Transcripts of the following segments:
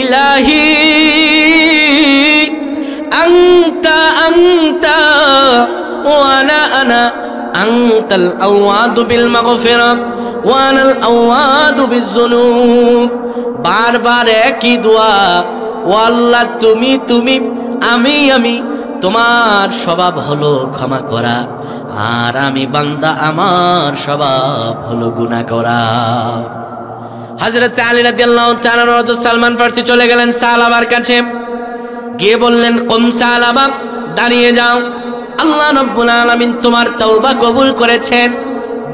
ইলাহি আনতা আনতা ওয়া আনা আনতাল আওয়াদু বিল মাগফিরা ওয়া আনাল আওয়াদু বিজ-যুনুব। বারবার একই দোয়া, ও আল্লাহ তুমি তুমি, আমি তোমার স্বভাব হলো ক্ষমা করা, আর আমি বান্দা, আমার স্বভাব হলো গুনাহ করা। হযরত আলী রাদিয়াল্লাহু তাআলা হযরত সালমান ফারসি চলে গেলেন সাহাবার কাছে, গিয়ে বললেন, কুম সাহাবা, দাঁড়িয়ে যাও, আল্লাহ রাব্বুল আলামিন তোমার তওবা কবুল করেছেন।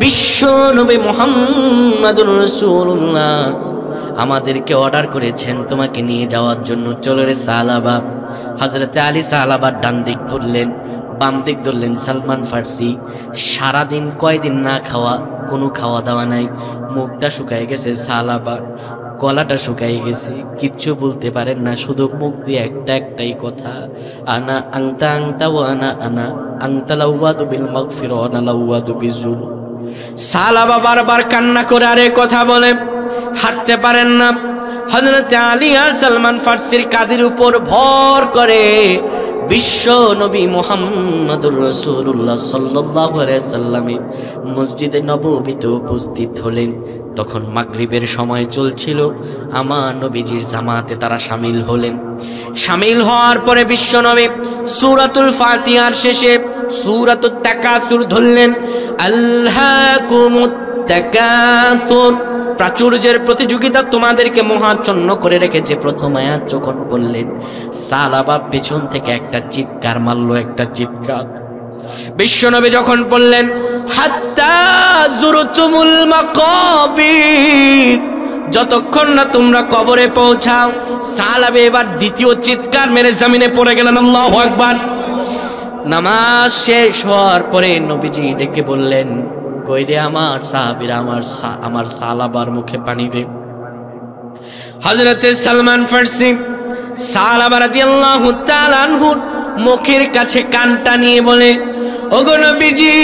বিশ্ব নবী মুহাম্মাদুর রাসূলুল্লাহ আমাদেরকে অর্ডার করেছেন তোমাকে নিয়ে যাওয়ার জন্য, চলো রে সাহাবা। হযরত আলী সাহাবার ডান দিক ধরলেন, বাম দিক ধরলেন সালমান ফারসি। সারাদিন কয়দিন না খাওয়া, কোনো খাওয়া দাওয়া নাই, মুখটা শুকায় গেছে সাহাবা, গলাটা শুকায় গেছে, কিচ্ছু বলতে পারেন না, শুধু মুখ দিয়ে একটাই কথা, আনা আংতা আংতা ও আনা আংতা লাউয়াদু বিল মাগফিরা ওয়া আনা লাউয়াদু বিজ-যুনুব। সাহাবা বারবার কান্না করে আরে কথা বলে, হাঁটতে পারেন না। হযরত আলী আর সালমান ফারসির কাঁধের উপর ভর করে বিশ্ব নবী মুহাম্মদুর রাসূলুল্লাহ সাল্লাল্লাহু আলাইহি সাল্লামের মসজিদে নববীতে উপস্থিত হলেন। তখন মাগরিবের সময় চলছিল, আমার নবীজির জামাতে তারা শামিল হলেন। শামিল হওয়ার পরে বিশ্ব নবী সূরাতুল ফাতিহার শেষে সূরাতুত তাকাসুর ধরলেন, আল্লাকুমুত তাকাসুর, প্রাচুর্যের প্রতিযোগিতা তোমাদেরকে মোহাচ্ছন্ন করে রেখেছে। প্রথম আয়াত যখন বললেন, সাহাবা পেছন থেকে একটা চিৎকার মারলো, একটা চিৎকার। বিশ্বনবী যখন বললেন, হাত্তা যুরতুমুল মাকাবির, যতক্ষণ না তোমরা কবরে পৌঁছাও। সাহাবা এবার দ্বিতীয় চিৎকার মেরে জমিনে পড়ে গেলেন, আল্লাহু আকবার। নামাজ শেষ হওয়ার পরে নবীজি ডেকে বললেন, কইরে আমার সাহাবীরা, আমার সাহাবার মুখে পানি দে। হযরতে সালমান ফারসি সাহাবা রাদিয়াল্লাহু তাআলা আনহুর মুখের কাছে কানটা নিয়ে বলে, ওগো নবীজি,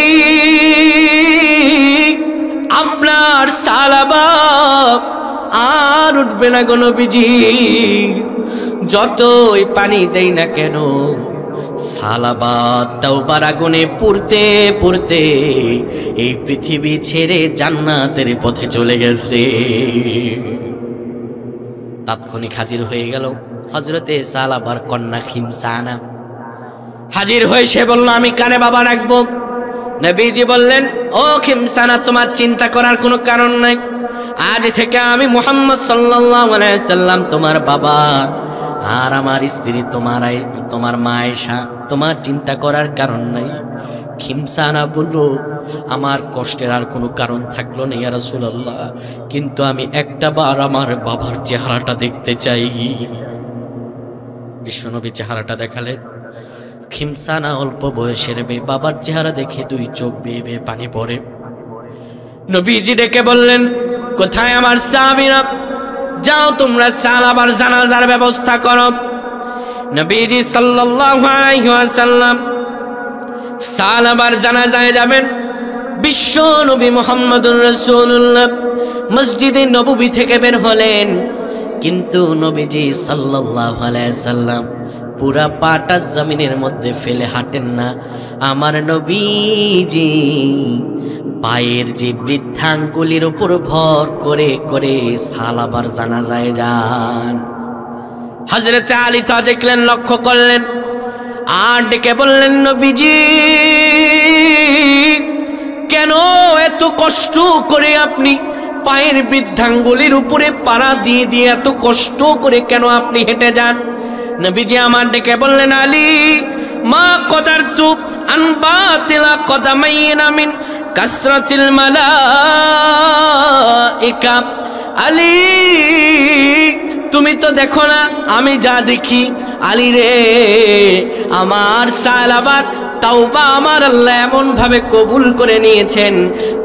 আপনার সাহাবা আর উঠবে না গো নবীজি, যতই পানি দেই না কেন সাহাবা তাওবার আগুনে পুড়তে পুড়তে এই পৃথিবী ছেড়ে জান্নাতের পথে চলে গেছে। তাৎক্ষণিক হাজির হয়ে গেল হযরতে সাহাবার কন্যা খিমসানা। হাজির হয়ে সে বলল, আমি কানে বাবা রাখবো। নবীজি বললেন, ও খিমসানা, তোমার চিন্তা করার কোনো কারণ নাই, আজ থেকে আমি মুহাম্মদ সাল্লাল্লাহু আলাইহি সাল্লাম তোমার বাবা, আর আমার স্ত্রী তোমার মা আয়েশা, তোমার চিন্তা করার কারণ নাই। খিমসানা বলল, আমার কষ্টের আর কোনো কারণ থাকলো না ইয়া রাসূলুল্লাহ, কিন্তু আমি একটা বার আমার বাবার চেহারাটা দেখতে চাই। বিশ্বনবী চেহারাটা দেখালেন। খিমসানা অল্প বয়সের মেয়ে, বাবার চেহারা দেখে দুই চোখ বেয়ে বেয়ে পানি পড়ে। নবীজি ডেকে বললেন, কোথায় আমার সাহাবীরা? যাও তোমরা সাহাবার জানাজার ব্যবস্থা করো। নবীজি সাল্লাল্লাহু আলাইহি ওয়াসাল্লাম সাহাবার জানাজায় যাবেন। বিশ্ব নবী মুহাম্মদুর রাসূলুল্লাহ মসজিদে নববী থেকে বের হলেন, কিন্তু নবীজি সাল্লাল্লাহু আলাইহি ওয়াসাল্লাম পুরা পাটা জমিনের মধ্যে ফেলে হাঁটেন না। আমার নবীজি পায়ের যে বৃদ্ধাঙ্গুলির উপর ভর করে করে সাহাবার জানাজায় যান। হযরতে আলী তা দেখলেন, লক্ষ্য করলেন, আর ডেকে বললেন, নবীজি, কেন এত কষ্ট করে আপনি পায়ের বৃদ্ধাঙ্গুলির উপরে পাড়া দিয়ে দিয়ে এত কষ্ট করে কেন আপনি হেঁটে যান? নবীজি আমার ডেকে বললেন, আলী, মা কদারতু আন বাতিলা কদামাইনা মিন কাসরাতিল মালাইকা। আলী, তুমি তো দেখো না আমি যা দেখি। আলী রে, আমার সাহাবার তাওবা আমার আল্লাহ এমন ভাবে কবুল করে নিয়েছেন,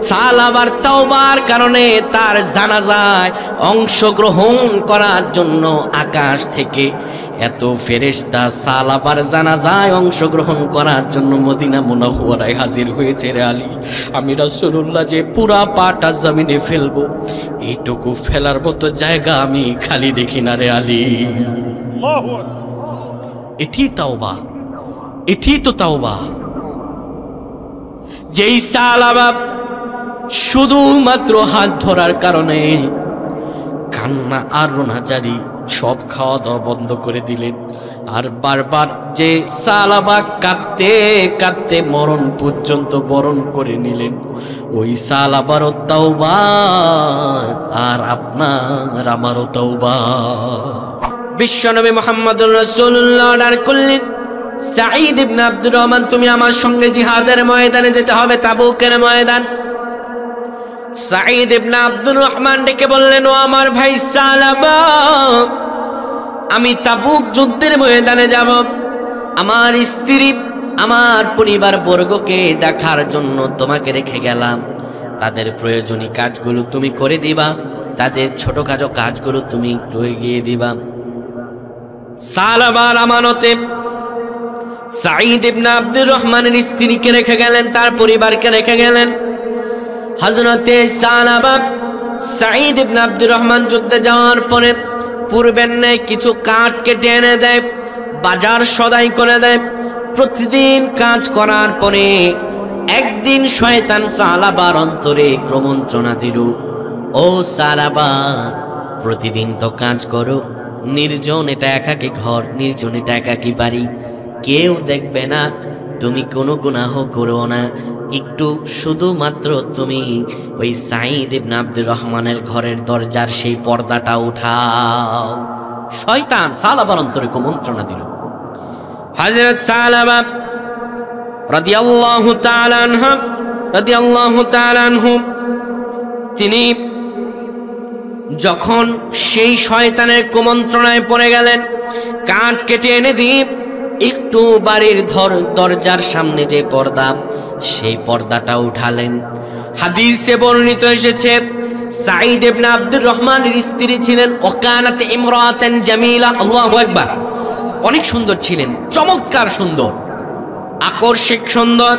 সাহাবার তাওবার কারণে তার জানাজায় অংশগ্রহণ করার জন্য আকাশ থেকে এত ফেরেশতা সালাবার জানাজায় অংশগ্রহণ করার জন্য মদিনা মুনাওয়ারায় হাজির হয়েছে রে আলী। আমি রাসূলুল্লাহ যে পুরা পাটা জমিনে ফেলবো, এইটুকু ফেলার মতো জায়গা আমি খালি দেখি না রে আলী। এটি তাওবা, এটি তো তাওবা। যেই সালাবা শুধুমাত্র হাত ধরার কারণে কান্না আর রোনাজারি সব খাওয়া দাওয়া বন্ধ করে দিলেন, আর বারবার যে সালাবা কাঁদতে কাঁদতে মরণ পর্যন্ত বরণ করে নিলেন, ওই সালাবারও তাওবা আর আপনার আমারও তাওবা। বিশ্বনবী মুহাম্মদুর রাসূলুল্লাহ অর্ডার করলেন, সাঈদ ইবনে আব্দুর রহমান তুমি আমার সঙ্গে জিহাদের ময়দানে যেতে হবে, তাবুকের ময়দান। সাঈদ ইবনে আব্দুর রহমান ডেকে বললেন, ও আমার ভাই সালাবা, আমি তাবুক যুদ্ধের ময়দানে যাব। আমার স্ত্রী আমার পরিবার বর্গকে দেখার জন্য তোমাকে রেখে গেলাম, তাদের প্রয়োজনীয় কাজগুলো তুমি করে দিবা, তাদের ছোটখাটো কাজগুলো তুমি একটু এগিয়ে দিবা। সালাবার আমানতে সাঈদ ইবনে আব্দুর রহমানের স্ত্রীকে রেখে গেলেন, তার পরিবারকে রেখে গেলেন। হযরতে সালাবা সাঈদ ইবনে আব্দুর রহমান যুদ্ধে যাওয়ার পরে পূর্বের ন্যায় কিছু কাঠ কেটে এনে দেয়, বাজার সদাই করে দেয়। প্রতিদিন কাজ করার পরে একদিন শয়তান সালাবার অন্তরে ক্রমন্ত্রণা দিল, ও সালাবা, প্রতিদিন তো কাজ করো, নির্জন এটা একাকী ঘর, নির্জন এটা একাকী বাড়ি, কেউ দেখবে না, তুমি কোনো গুনাহ করো না, একটু শুধুমাত্র তুমি ওই সাঈদ ইবনে আব্দুর রহমানের ঘরের দরজার সেই পর্দাটা উঠাও। শয়তান সালাবার অন্তরে কুমন্ত্রণা দিল। হযরত সালাবা রাদিয়াল্লাহু তাআলা আনহু তিনি যখন সেই শয়তানের কুমন্ত্রণায় পড়ে গেলেন, কাঠ কেটে এনে দিয়ে একটু বাড়ির দরজার সামনে যে পর্দা, সেই পর্দাটা উঠালেন। হাদিসে বর্ণিত এসেছে, সাঈদ ইবনে আব্দুর রহমানের স্ত্রী ছিলেন ওকানাত ইমরাতান জামিলা, আল্লাহু আকবার, অনেক সুন্দর ছিলেন, চমৎকার সুন্দর, আকর্ষক সুন্দর।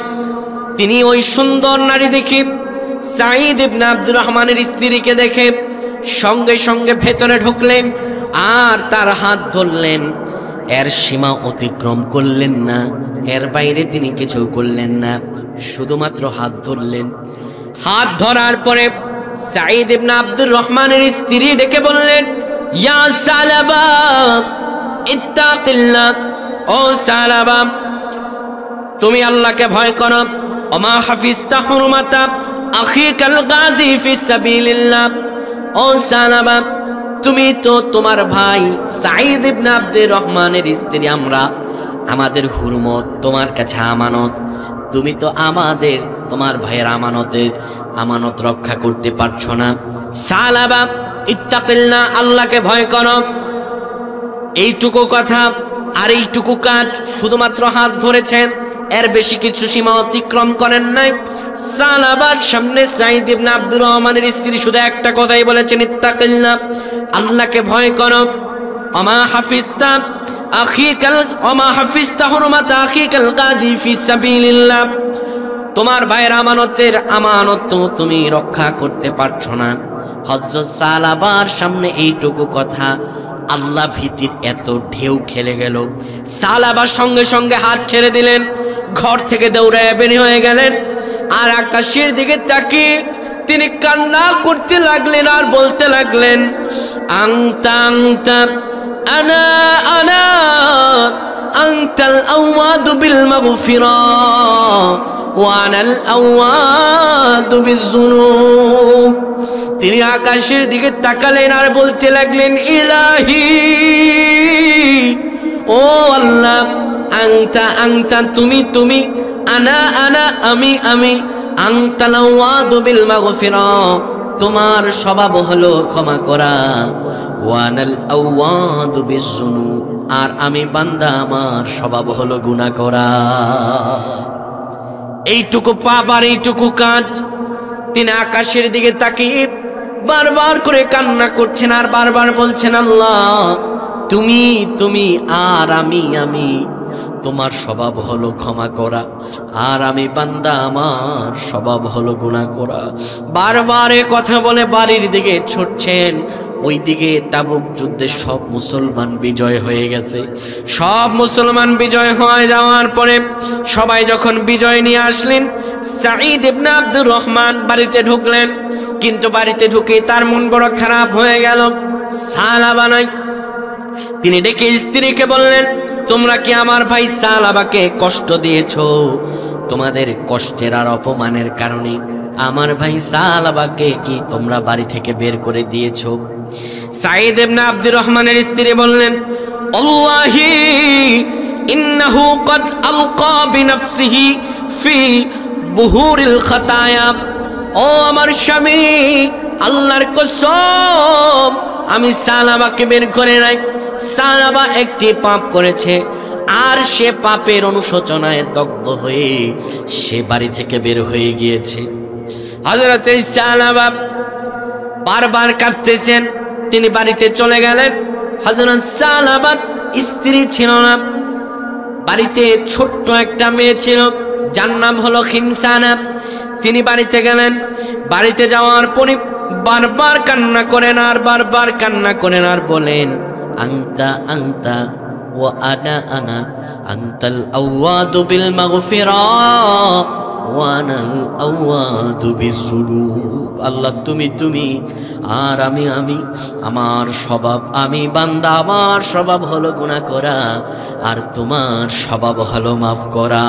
তিনি ওই সুন্দর নারী দেখে, সাঈদ ইবনে আব্দুর রহমানের স্ত্রীকে দেখে সঙ্গে সঙ্গে ভেতরে ঢুকলেন আর তার হাত ধরলেন। এর সীমা অতিক্রম করলেন না, এর বাইরে তিনি কিছু করলেন না, শুধুমাত্র হাত ধরলেন। হাত ধরার পরে সাঈদ ইবনে আব্দুর রহমানের স্ত্রী ডেকে বললেন, ইয়া সালাবা ইত্তাকিল্লাহ, ও সালাবা তুমি আল্লাহকে ভয় করো। ওমা হাফিজতা হুরমাতা আখিকাল গাজী ফিস সাবিলিল্লাহ, ও সালাবা তুমি তো তোমার ভাই সাঈদ ইবনে আব্দুর রহমানের স্ত্রী, আমরা আমাদের হুরমত তোমার কাছে আমানত, তুমি তো আমাদের তোমার ভাইয়ের আমানত রক্ষা করতে পারছো না। সালাবা ইত্তাকিল্লাহ, আল্লাহকে ভয় করো। এইটুকু কথা আর এইটুকু কাজ, শুধুমাত্র হাত ধরেছেন, এর বেশি কিছু সীমা অতিক্রম করেন নাই। সালাবার সামনে সাঈদ ইবনে আব্দুর রহমানের স্ত্রী শুধু একটা কথাই বলেছেন, ইত্তাকিল্লাহ, আল্লাহকে ভয় করো। ওমা হাফিজতা হুরমাতা আখিকাল গাজী ফিস সাবিলিল্লাহ, তোমার ভাইয়ের আমানত তুমি রক্ষা করতে পারছো না। হযরত সালাবার সামনে এইটুকু কথা, আল্লাহ ভীতির এত ঢেউ খেলে গেল। সালাবার সঙ্গে সঙ্গে হাত ছেড়ে দিলেন, ঘর থেকে দৌড়ায় বের হয়ে গেলেন, আর আকাশের দিকে তাকিয়ে তিনি কান্না করতে লাগলেন আর বলতে লাগলেন, আনতা আনতা আনা আনা আনতাল আওয়াদু বিল মাগফিরা ওয়া আনাল আওয়াদু বিযুনুব। তিনি আকাশের দিকে তাকালেন আর বলতে লাগলেন, ইলাহি, ও আল্লাহ, আনতা আনতা তুমি, আনা আনা আমি, আনতাল আওয়াদু বিল মাগফিরা, তোমার স্বভাব হলো ক্ষমা করা, ওয়া আনাল আওয়াদু বিযুনুব, আর আমি বান্দা, আমার স্বভাব হলো গুনাহ করা। এইটুকু পাপ আর এইটুকু কাজ, তিনি আকাশের দিকে তাকিয়ে বারবার করে কান্না করছেন আর বারবার বলছেন, আল্লাহ তুমি তুমি আর আমি তোমার স্বভাব হলো ক্ষমা করা, আর আমি বান্দা আমার স্বভাব হলো গুনাহ করা। বারবার কথা বলে বাড়ির দিকে ছুটছেন। ওই দিকে তাবুক যুদ্ধে সব মুসলমান বিজয় হয়ে গেছে। সব মুসলমান বিজয় হয়ে যাওয়ার পরে সবাই যখন বিজয় নিয়ে আসলেন, সাঈদ ইবনে আব্দুর রহমান বাড়িতে ঢুকলেন। কিন্তু বাড়িতে ঢুকে তার মন বড় খারাপ হয়ে গেল। সালাবা নাই, তিনি ডেকে স্ত্রীকে বললেন, তোমরা কি আমার ভাই সালাবাকে কষ্ট দিয়েছো? তোমাদের কষ্টের আর অপমানের কারণে আমার ভাই সালাবাকে কি তোমরা বাড়ি থেকে বের করে দিয়েছো? সাঈদ ইবনে আব্দুর রহমানের স্ত্রী বললেন, আল্লাহি ইন্নাহু ক্বাদ আলকা বিনফসিহি ফি বুহুরিল খাতায়া। ও আমার স্বামী, আল্লাহর কসম, আমি সালাবাকে বের করে নাই। সালাবা একটি পাপ করেছে, আর সে পাপের অনুশোচনায় দগ্ধ হয়ে সে বাড়ি থেকে বের হয়ে গিয়েছে। হযরত সালাবা বারবার কাঁদতেছেন। তিনি বাড়িতে চলে গেলেন। হযরত সালাবার স্ত্রী ছিল না, বাড়িতে ছোট্ট একটা মেয়ে ছিল, যার নাম হলো খিমসানা। তিনি বাড়িতে গেলেন। বাড়িতে যাওয়ার পরে বারবার কান্না করেন আর বারবার কান্না করেন আর বলেন, আনতা আনতা ওয়া আনা আনা, আনতাল আওয়াদু বিল মাগফিরা ওয়া আনাল আওয়াদু বিযুনুব। আল্লাহ তুমি তুমি আর আমি আমার স্বভাব, আমি বান্দা, আমার স্বভাব হলো গুনাহ করা, আর তোমার স্বভাব হলো মাফ করা।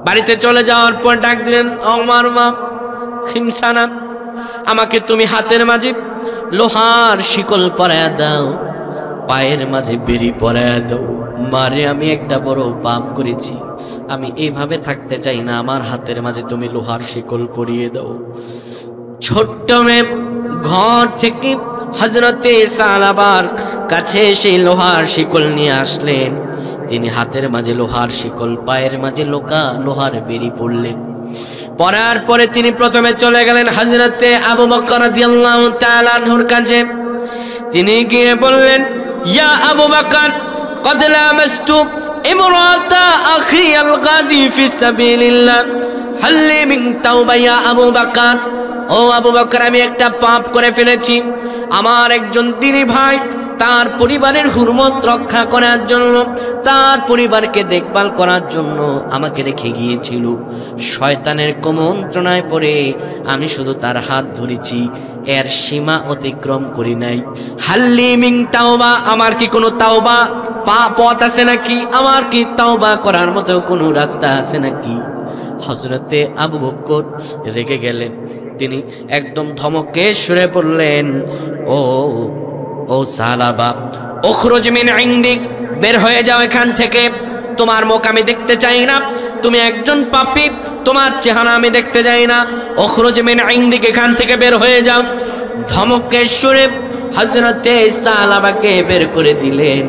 বাড়িতে চলে যাওয়ার পর ডাক দিলেন, আমার মা খিমসানা, আমাকে তুমি হাতের মাঝে লোহার শিকল পরায়া দাও, পায়ের মাঝে বেরি পরায়া দাও। মারে, আমি একটা বড় পাপ করেছি, আমি এইভাবে থাকতে চাই না, আমার হাতের মাঝে তুমি লোহার শিকল পরিয়ে দাও। ছোট্ট মেয়ে ঘর থেকে হযরতে সালাবার কাছে সেই লোহার শিকল নিয়ে আসলেন। তিনি হাতের মাঝে লোহার শিকল, পায়ের মাঝে লোহার বেরি পরলেন। পরার পরে তিনি প্রথমে চলে গেলেন হযরতে আবু বকর রাদিয়াল্লাহু তাআলা আনহুর কাছে। তিনি গিয়ে বললেন, ইয়া আবু বকর, ক্বাদ লামাস্তু ইমরাতা আখি আল গাজী ফি সাবিলিল্লাহ, হাল লি মিন তাওবা ইয়া আবু বকর। ও আবু বকর, আমি একটা পাপ করে ফেলেছি। আমার একজন দিনী ভাই তার পরিবারের হুরমত রক্ষা করার জন্য, তার পরিবারকে দেখভাল করার জন্য আমাকে রেখে গিয়েছিল। শয়তানের কুমন্ত্রণায় পড়ে আমি শুধু তার হাত ধরেছি, এর সীমা অতিক্রম করি নাই। হাল্লি মিন তাওবা, আমার কি কোনো তাওবা পথ আছে নাকি? আমার কি তাওবা করার মতো কোনো রাস্তা আছে নাকি? হযরতে আবু বকর রেগে গেলেন। তিনি একদম ধমকে সুরে বললেন, ও সালাবা, উখরুজ মিন ইনদিক, বের হয়ে যাও এখান থেকে, তোমার মুখ আমি দেখতে চাই না, তুমি একজন পাপী, তোমার চেহারা আমি দেখতে চাই না। উখরুজ মিন ইনদিক, এখান থেকে বের হয়ে যাও। ধমকে সুরে হযরতে সালাবাকে বের করে দিলেন।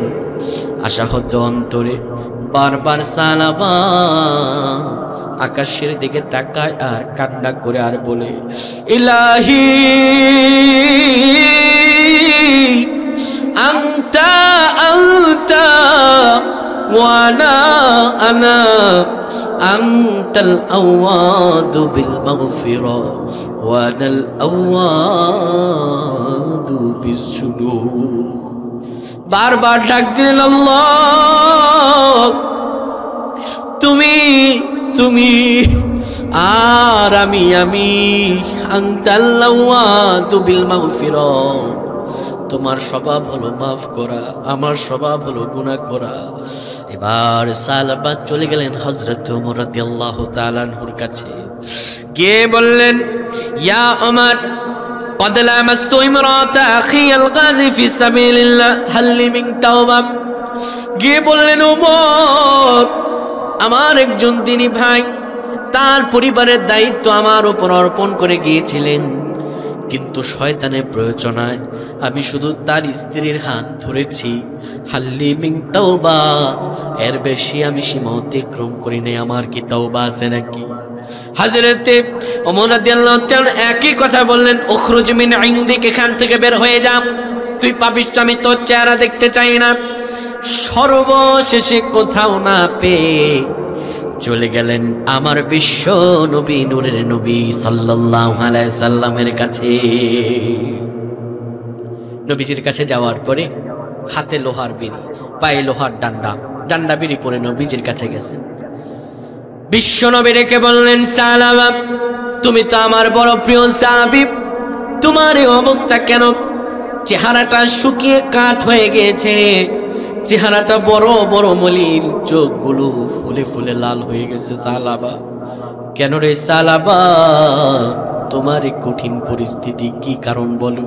আশাহত অন্তরে বারবার সালাবা আকাশের দিকে তাকায় আর কান্না করে আর বলে, ইলাহি আনতা আনতা ওয়া আনা আনতাল আওয়াদু বিল মাগফিরা ওয়া আনাল আওয়াদু বিযুনুব। বারবার ডাক দিলেন, আল্লাহ তুমি তুমি আর আমি আনতাল আওয়াদু বিল মাগফিরা, তোমার স্বভাব হলো মাফ করা, আমার স্বভাব হলো গুনাহ করা। এবার সালাবা চলে গেলেন হযরত ওমর রাদিয়াল্লাহু তাআলা আনহুর কাছে। গিয়ে বললেন, ইয়া ওমর, ক্বাদ লামাস্তু ইমরাতা আখি আল গাজী ফি সাবিলিল্লাহ, হাল লি মিন তাওবা। গিয়ে বললেন, ওমর, আমার একজন দিনী ভাই তার পরিবারের দায়িত্ব আমার উপর অর্পণ করে গিয়েছিলেন, কিন্তু শয়তানের প্রয়োজনায় আমি শুধু তার স্ত্রীর হাত ধরেছি। হাল্লি মিন তাওবা, এর বেশি আমি সীমা অতিক্রম করি নাই, আমার কি তাওবা আছে নাকি? হযরতে ওমর রাদিয়াল্লাহু তাআলা একই কথা বললেন, উখরুজ মিন ইনদিক, এখান থেকে বের হয়ে যা। তুই পাপিষ্ঠ, আমি তোর চেহারা দেখতে চাই না। সর্বশেষে কোথাও না পেয়ে চলে গেলেন আমার বিশ্ব নবী, নূরের নবী সাল্লাল্লাহু আলাইহি সাল্লামের কাছে। নবীজির কাছে যাওয়ার পরে হাতে লোহার বিড়ি, পায়ে লোহার ডান্ডা, ডান্ডা বিড়ি পরে নবীজির কাছে গেছেন। বিশ্ব নবী রেখে বললেন, সালাবা, তুমি তো আমার বড় প্রিয় সাহাবী, তোমার এই অবস্থা কেন? চেহারাটা শুকিয়ে কাঠ হয়ে গেছে, চেহারাটা বড় বড় মলিন, চোখগুলো ফুলে ফুলে লাল হয়ে গেছে। সালাবা, কেন রে সালাবা, তোমার এই কঠিন পরিস্থিতি কি কারণ বলো?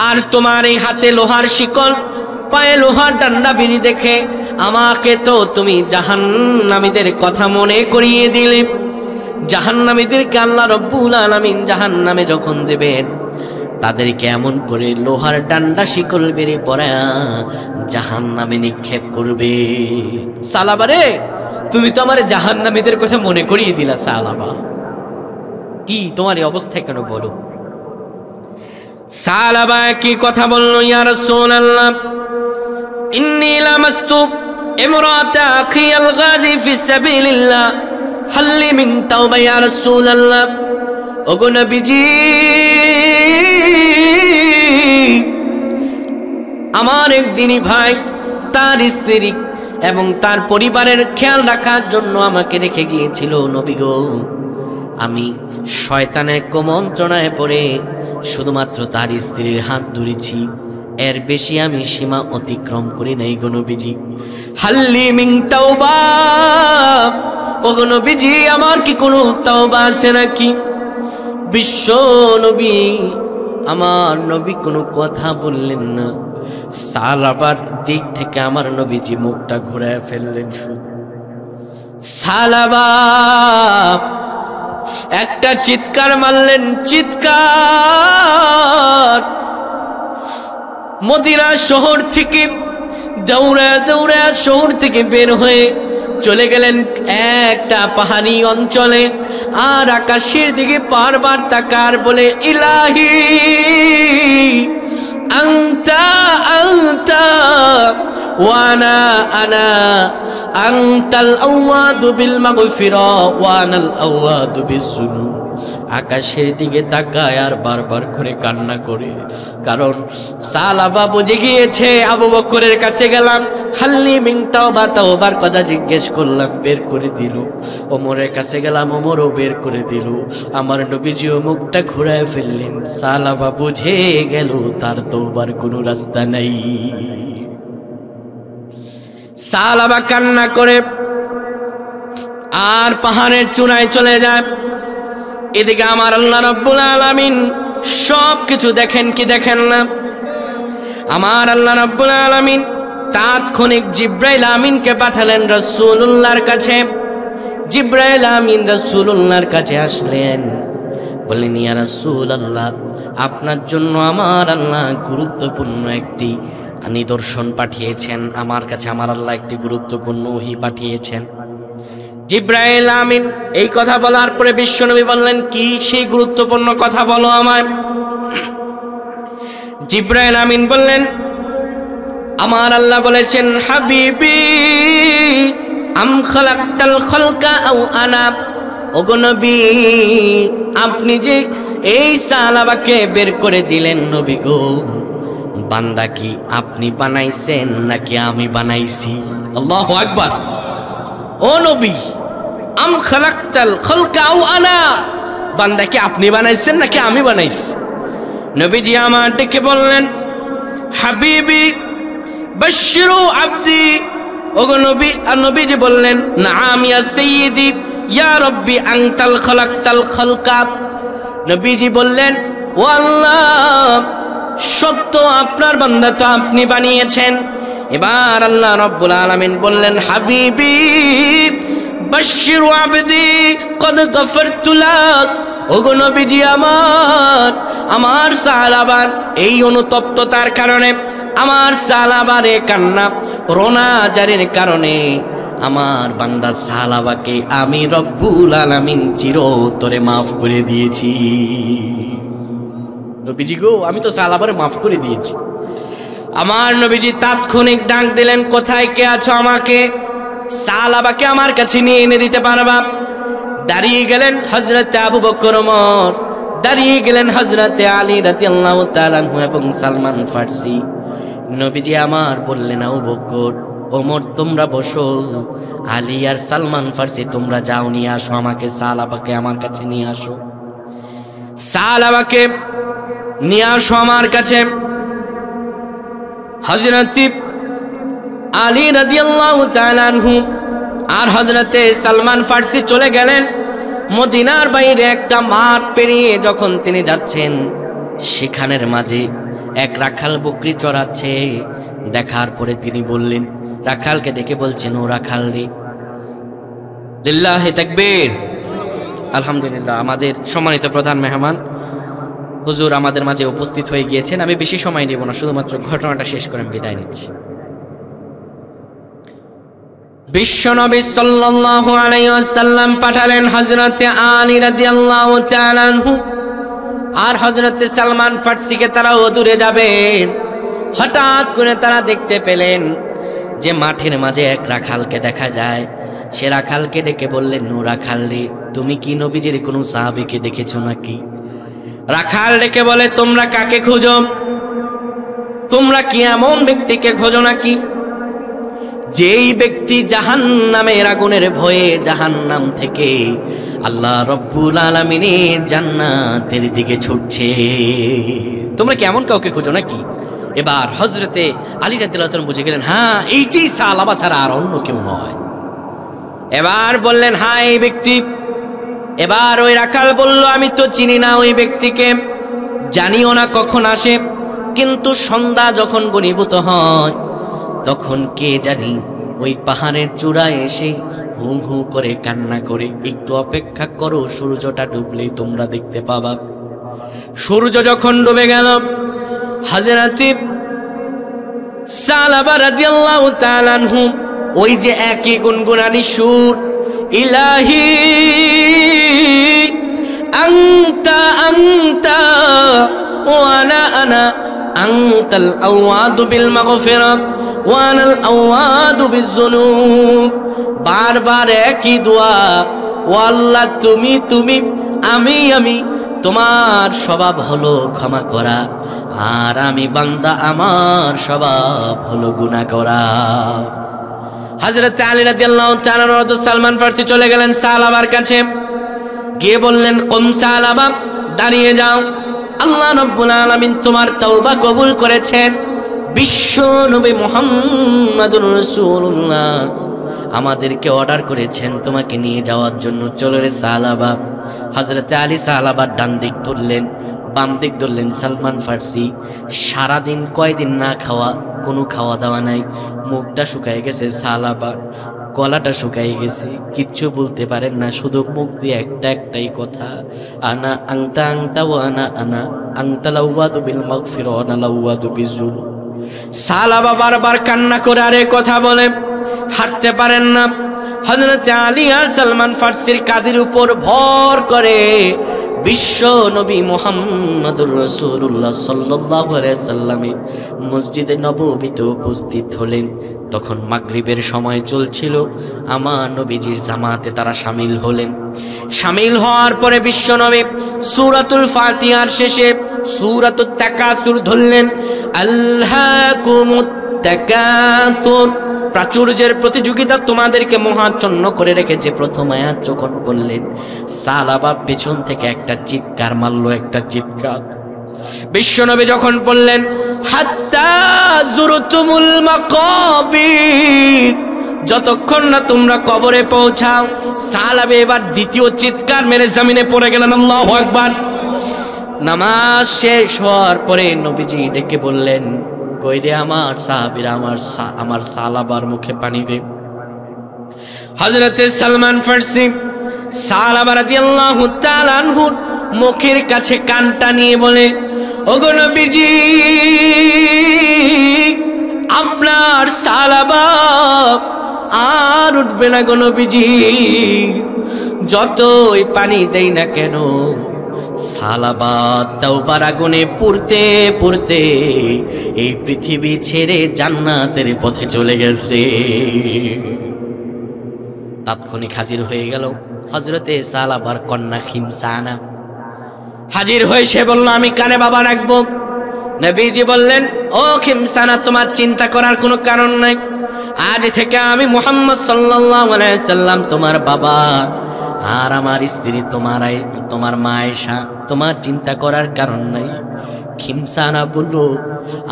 আর তোমার এই হাতে লোহার শিকল, পায়ে লোহার ডান্ডা বিড়ি দেখে আমাকে তো তুমি জাহান্নামীদের কথা মনে করিয়ে দিলে। জাহান্নামীদেরকে আল্লাহ রব্বুল আলামিন জাহান্নামে যখন দেবেন, তাদেরকে এমন করে লোহার ডান্ডা শিকল বেড়ে পড়া জাহান্নামে নিক্ষেপ করবে। সালাবা রে, তুমি তো আমার জাহান্নামীদের কথা মনে করিয়ে দিলা। সালাবা, কি তোমার এই অবস্থায় কেন বলো? সালাবা কি কথা বললো, ইয়া রাসূলুল্লাহ, ইন্নী লামাস্তু ইমরাতা আখি আল গাজী ফি সাবিলিল্লাহ, হাল লি মিন তাওবা ইয়া রাসূলুল্লাহ। ওগো নবীজি, আমার একদিনই ভাই তার স্ত্রী এবং তার পরিবারের খেয়াল রাখার জন্য আমাকে রেখে গিয়েছিল। নবী গো, আমি শয়তানের কুমন্ত্রণায় পড়ে শুধুমাত্র তার স্ত্রীর হাত ধরেছি, এর বেশি আমি সীমা অতিক্রম করি নাই গো নবীজি। হাল্লি মিন তাওবা, ও গো নবীজি, আমার কি কোনো তাওবা আছে নাকি? বিশ্ব নবী, আমার নবী কোনো কথা বললেন না। সালাবার দিক থেকে আমার নবীজি মুখটা ঘুরায় ফেললেন। শুধু সালাবা একটা চিৎকার মারলেন, চিৎকার। মদিনা শহর থেকে দৌড়ায় দৌড়ায় শহর থেকে বের হয়ে চলে গেলেন একটা পাহাড়ি অঞ্চলে। আর আকাশের দিকে বারবার তাকার বলে, ইলাহি আনতা আনতা ওয়ানা আনা, আনতাল আওয়াদু বিল মাগফিরা ওয়ানাল আওয়াদু বিযুনুব। আকাশের দিকে তাকায় আর বারবার করে কান্না করে, কারণ সালাবা বুঝে গিয়েছে। আবু বকরের কাছে গেলাম, হাল্লি মিন তাওবা, তাওবার কথা জিজ্ঞেস করলাম, বের করে দিল। ওমরের কাছে গেলাম, ওমরও বের করে দিল। আমার নবীজিও মুখটা ঘুরায় ফেললেন। সালাবা বুঝে গেল তার তওবার কোনো রাস্তা নাই। সালাবা কান্না করে আর পাহাড়ের চূড়ায় চলে যায়। এদিকে আমার আল্লাহ রাব্বুল আলামিন সব কিছু দেখেন কি দেখেন না? আমার আল্লাহ রাব্বুল আলামিন তাৎক্ষণিক জিব্রাইল আমিনকে পাঠালেন রাসূলুল্লাহর কাছে। জিব্রাইল আমিন রাসূলুল্লাহর কাছে আসলেন, বললেন, ইয়া রাসূলুল্লাহ, আপনার জন্য আমার আল্লাহ গুরুত্বপূর্ণ একটি নিদর্শন পাঠিয়েছেন। আমার কাছে আমার আল্লাহ একটি গুরুত্বপূর্ণ ওহী পাঠিয়েছেন। জিব্রাইল আমিন এই কথা বলার পরে বিশ্বনবী বললেন, কি সেই গুরুত্বপূর্ণ কথা বলো আমায়। জিব্রাইল আমিন বললেন, আমার আল্লাহ বলেছেন, হাবিবি আম খালাকতাল খালকা আও আনা। ওগো নবী, আপনি যে এই সালাবাকে বের করে দিলেন, নবী গো, বান্দা কি আপনি বানাইছেন নাকি আমি বানাইছি? আল্লাহু আকবার। ও নবী, আম খালাকতাল খালকা আও আনা, বান্দা কি আপনি বানাইছেন নাকি আমি বানাইছি? নবীজি আমার ডেকে বললেন, হাবিবি বাশশিরু আবদি। ওগো নবী, আর নবীজি বললেন, নাআম ইয়া সাইয়্যিদি ইয়া রাব্বি আনতাল খালাকতাল খালকা। নবীজি বললেন, ও আল্লাহ, সত্য আপনার বান্দা তো আপনি বানিয়েছেন। এবার আল্লাহ রাব্বুল আলামিন বললেন, হাবিবি বাশশিরু আবদি কদ গফরতু লাক। ওগো নবীজি, আমার সালাবার এই অনুতপ্ততার কারণে, আমার সালাবারে কান্না রোনা জারির কারণে আমার বান্দা সালাবাকে আমি রব্বুল আলামিন চিরতরে মাফ করে দিয়েছি। নবীজি গো, আমি তো সালাবারে মাফ করে দিয়েছি। আমার নবীজি তাৎক্ষণিক ডাক দিলেন, কোথায় কে আছো? আমাকে সালাবাকে আমার কাছে নিয়ে এনে দিতে পারবা? দাঁড়িয়ে গেলেন হযরতে আবু বকর ওমর, দাঁড়িয়ে গেলেন হযরতে আলী রাদিয়াল্লাহু তাআলা আনহু এবং সালমান ফারসি। নবীজি আমার বললেন, আবু বকর, ওমর তোমরা বসো, আলী আর সালমান ফারসি তোমরা যাও, নিয়ে আসো আমাকে, সালাবাকে আমার কাছে নিয়ে আসো। সালাবাকে নিয়ে আসো আমার কাছে। হযরত আলী রাদিয়াল্লাহু তাআলা আনহু আর হযরতে সালমান ফারসি চলে গেলেন মদিনার বাইরে একটা মাঠ পেরিয়ে। যখন তিনি যাচ্ছেন, সেখানের মাঝে এক রাখাল বকরি চড়াচ্ছে। দেখার পরে তিনি বললেন, রাখালকে দেখে বলছেন, ও রাখাল রে। লিল্লাহি তাকবীর, আলহামদুলিল্লাহ। আমাদের সম্মানিত প্রধান মেহমান হুজুর আমাদের মাঝে উপস্থিত হয়ে গিয়েছেন। আমি বেশি সময় নেব না, শুধুমাত্র ঘটনাটা শেষ করে আমি বিদায় নিচ্ছি। বিশ্বনবী সাল্লাল্লাহু আলাইহি ওয়াসাল্লাম পাঠালেন হযরতে আলী রাদিয়াল্লাহু তাআলা আনহু আর হযরতে সালমান ফারসিকে। তারাও দূরে যাবেন। হঠাৎ করে তারা দেখতে পেলেন যে মাঠের মাঝে এক রাখালকে দেখা যায়। সে রাখালকে ডেকে বললেন, ও রাখাল রে, তুমি কি নবীজির কোনো সাহাবীকে দেখেছো নাকি? রাখাল ডেকে বলে, তোমরা কাকে খোঁজো? তোমরা কি এমন ব্যক্তিকে খোঁজো নাকি যেই ব্যক্তি জাহান্নামের আগুনের ভয়ে জাহান্নাম থেকে আল্লাহ রব্বুল আলামিনের জান্নাতের দিকে ছুটছে? তোমরা কি এমন কাউকে খোঁজো নাকি? এবার হযরতে আলী রাদিয়াল্লাহু তাআলা বুঝে গেলেন, হ্যাঁ, এইটাই সালাবা ছাড়া আর অন্য কেউ নয়। এবার বললেন, হ্যাঁ, এই ব্যক্তি। এবার ওই রাখাল বলল, আমি তো চিনি না ওই ব্যক্তিকে, জানিও না কখন আসে, কিন্তু সন্ধ্যা যখন ঘনীভূত হয় তখন কে জানি ওই পাহাড়ের চূড়ায় এসে হু হু করে কান্না করে। একটু অপেক্ষা করো, সূর্যটা ডুবলেই তোমরা দেখতে পাবা। সূর্য যখন ডুবে গেল, হযরত সালাবা রাদিয়াল্লাহু তাআলা আনহু ওই যে একই গুনগুনানি সুর, ইলাহি আনতা আনতা ওয়ানা আনা আনতাল আওয়াদু বিল মাগফিরা ওয়ানাল আওয়াদু বিযুনুব। বারবার একই দোয়া, ও আল্লাহ তুমি তুমি, আমি আমি, তোমার স্বভাব হলো ক্ষমা করা, আর আমি বান্দা, আমার স্বভাব হলো গুনাহ করা। হযরত আলী রাদিয়াল্লাহু তাআলা আনহু সালমান ফারসি চলে গেলেন সালাবার কাছে, গিয়ে বললেন, কুম সালাবা, দাঁড়িয়ে যাও, আল্লাহ রাব্বুল আলামিন তোমার তওবা কবুল করেছেন। বিশ্ব নবী মুহাম্মাদুর রাসূলুল্লাহ আমাদেরকে অর্ডার করেছেন তোমাকে নিয়ে যাওয়ার জন্য। চলো রে সালাবা। হযরত আলী সালাবার ডান দিক ধরলেন, বাম দিক ধরলেন সালমান ফারসি। সারাদিন কয়দিন না খাওয়া, কোনো খাওয়া দাওয়া নাই, মুখটা শুকায় গেছে সালাবার, গলাটা শুকায় গেছে, কিচ্ছু বলতে পারেন না, শুধু মুখ দিয়ে একটাই কথা, আনা আংতা আংতা ও আনা আনা আংতা লাউয়াদু বিল মাগফিরা ওয়া আনা লাউয়াদু বিযুনুব। সালাবা বারবার কান্না করে আর কথা বলে, হাঁটতে পারেন না। হযরত আলী আর সালমান ফারসির কাঁধের উপর ভর করে বিশ্ব নবী মুহাম্মদুর রাসূলুল্লাহ সাল্লাল্লাহু আলাইহি সাল্লামের মসজিদে নববীতে উপস্থিত হলেন। তখন মাগরিবের সময় চলছিল। আমার নবীজির জামাতে তারা শামিল হলেন। শামিল হওয়ার পরে বিশ্ব নবী সূরাতুল ফাতিহার শেষে সূরাতুত তাকাসুর ধরলেন, আলহাকুমুত তাকাতুর, প্রাচুর্যের প্রতিযোগিতা তোমাদেরকে মহাচ্ছন্ন করে রেখেছে। প্রথম আয়াত যখন বললেন, সালাবা পেছন থেকে একটা চিৎকার মারলো, একটা চিৎকার। বিশ্বনবী যখন বললেন, হাত্তা যুরতুমুল মাকাবির, যতক্ষণ না তোমরা কবরে পৌঁছাও। সালাবা এবার দ্বিতীয় চিৎকার মেরে জমিনে পড়ে গেলেন। আল্লাহু আকবার। নামাজ শেষ হওয়ার পরে নবীজি ডেকে বললেন, কইরে আমার সাহাবীরা, আমার সালাবার মুখে পানি দে। হযরতে সালমান ফারসি সালাবা রাদিয়াল্লাহু তাআলা আনহুর মুখের কাছে কানটা নিয়ে বলে, ওগো নবীজি, আপনার সালাবা আর উঠবে না গো নবীজি, যতই পানি দেই না কেন সালাবাত তাওবার আগুনে পুড়তে পুড়তে এই পৃথিবী ছেড়ে জান্নাতের পথে চলে গেছে। তাৎক্ষণিক হাজির হয়ে গেল হযরতে সালাবার কন্যা খিমসানা। হাজির হয়ে সে বলল, আমি কানে বাবা রাখবো। নবীজি বললেন, ও খিমসানা, তোমার চিন্তা করার কোনো কারণ নাই। আজ থেকে আমি মুহাম্মদ সাল্লাল্লাহু আলাইহি সাল্লাম তোমার বাবা, আর আমার স্ত্রী তোমার মা আয়েশা। তোমার চিন্তা করার কারণ নাই। খিমসানা বলল,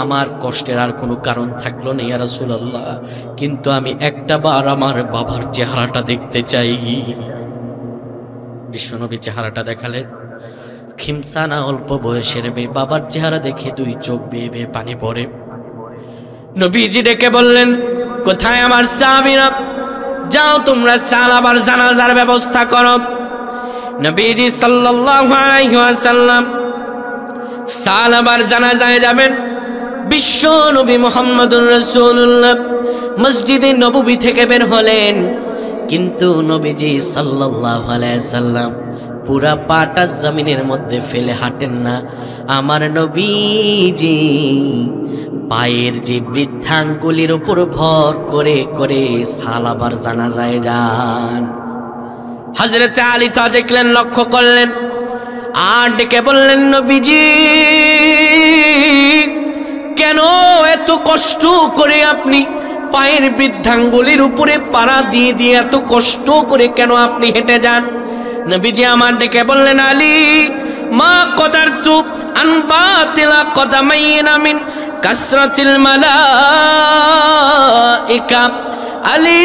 আমার কষ্টের আর কোনো কারণ থাকলো না ইয়া রাসূলুল্লাহ, কিন্তু আমি একটা বার আমার বাবার চেহারাটা দেখতে চাই। বিশ্বনবী চেহারাটা দেখালেন। খিমসানা অল্প বয়সের মেয়ে, বাবার চেহারা দেখে দুই চোখ বেয়ে বেয়ে পানি পড়ে। নবীজি ডেকে বললেন, কোথায় আমার সাহাবীরা? যাও তোমরা সালাবার জানাজার ব্যবস্থা করো। নবীজি সাল্লাল্লাহু আলাইহি ওয়াসাল্লাম সালাবার জানাজায় যাবেন। বিশ্ব নবী মুহাম্মদুর রাসূলুল্লাহ মসজিদে নববী থেকে বের হলেন, কিন্তু নবীজি সাল্লাল্লাহু আলাইহি সাল্লাম পুরা পাটা জমিনের মধ্যে ফেলে হাঁটেন না। আমার নবীজি পায়ের যে বৃদ্ধাঙ্গুলির উপর ভর করে করে সালাবার জানাজায় যান। হযরতে আলী তা দেখলেন, লক্ষ্য করলেন, আর ডেকে বললেন, নবীজি কেন এত কষ্ট করে আপনি পায়ের বৃদ্ধাঙ্গুলির উপরে পাড়া দিয়ে দিয়ে এত কষ্ট করে কেন আপনি হেঁটে যান? নবীজি আমার ডেকে বললেন, আলী মা কদারতু আন বাতিলা কদামাইনা মিন কাসরাতিল মালাইকা। আলী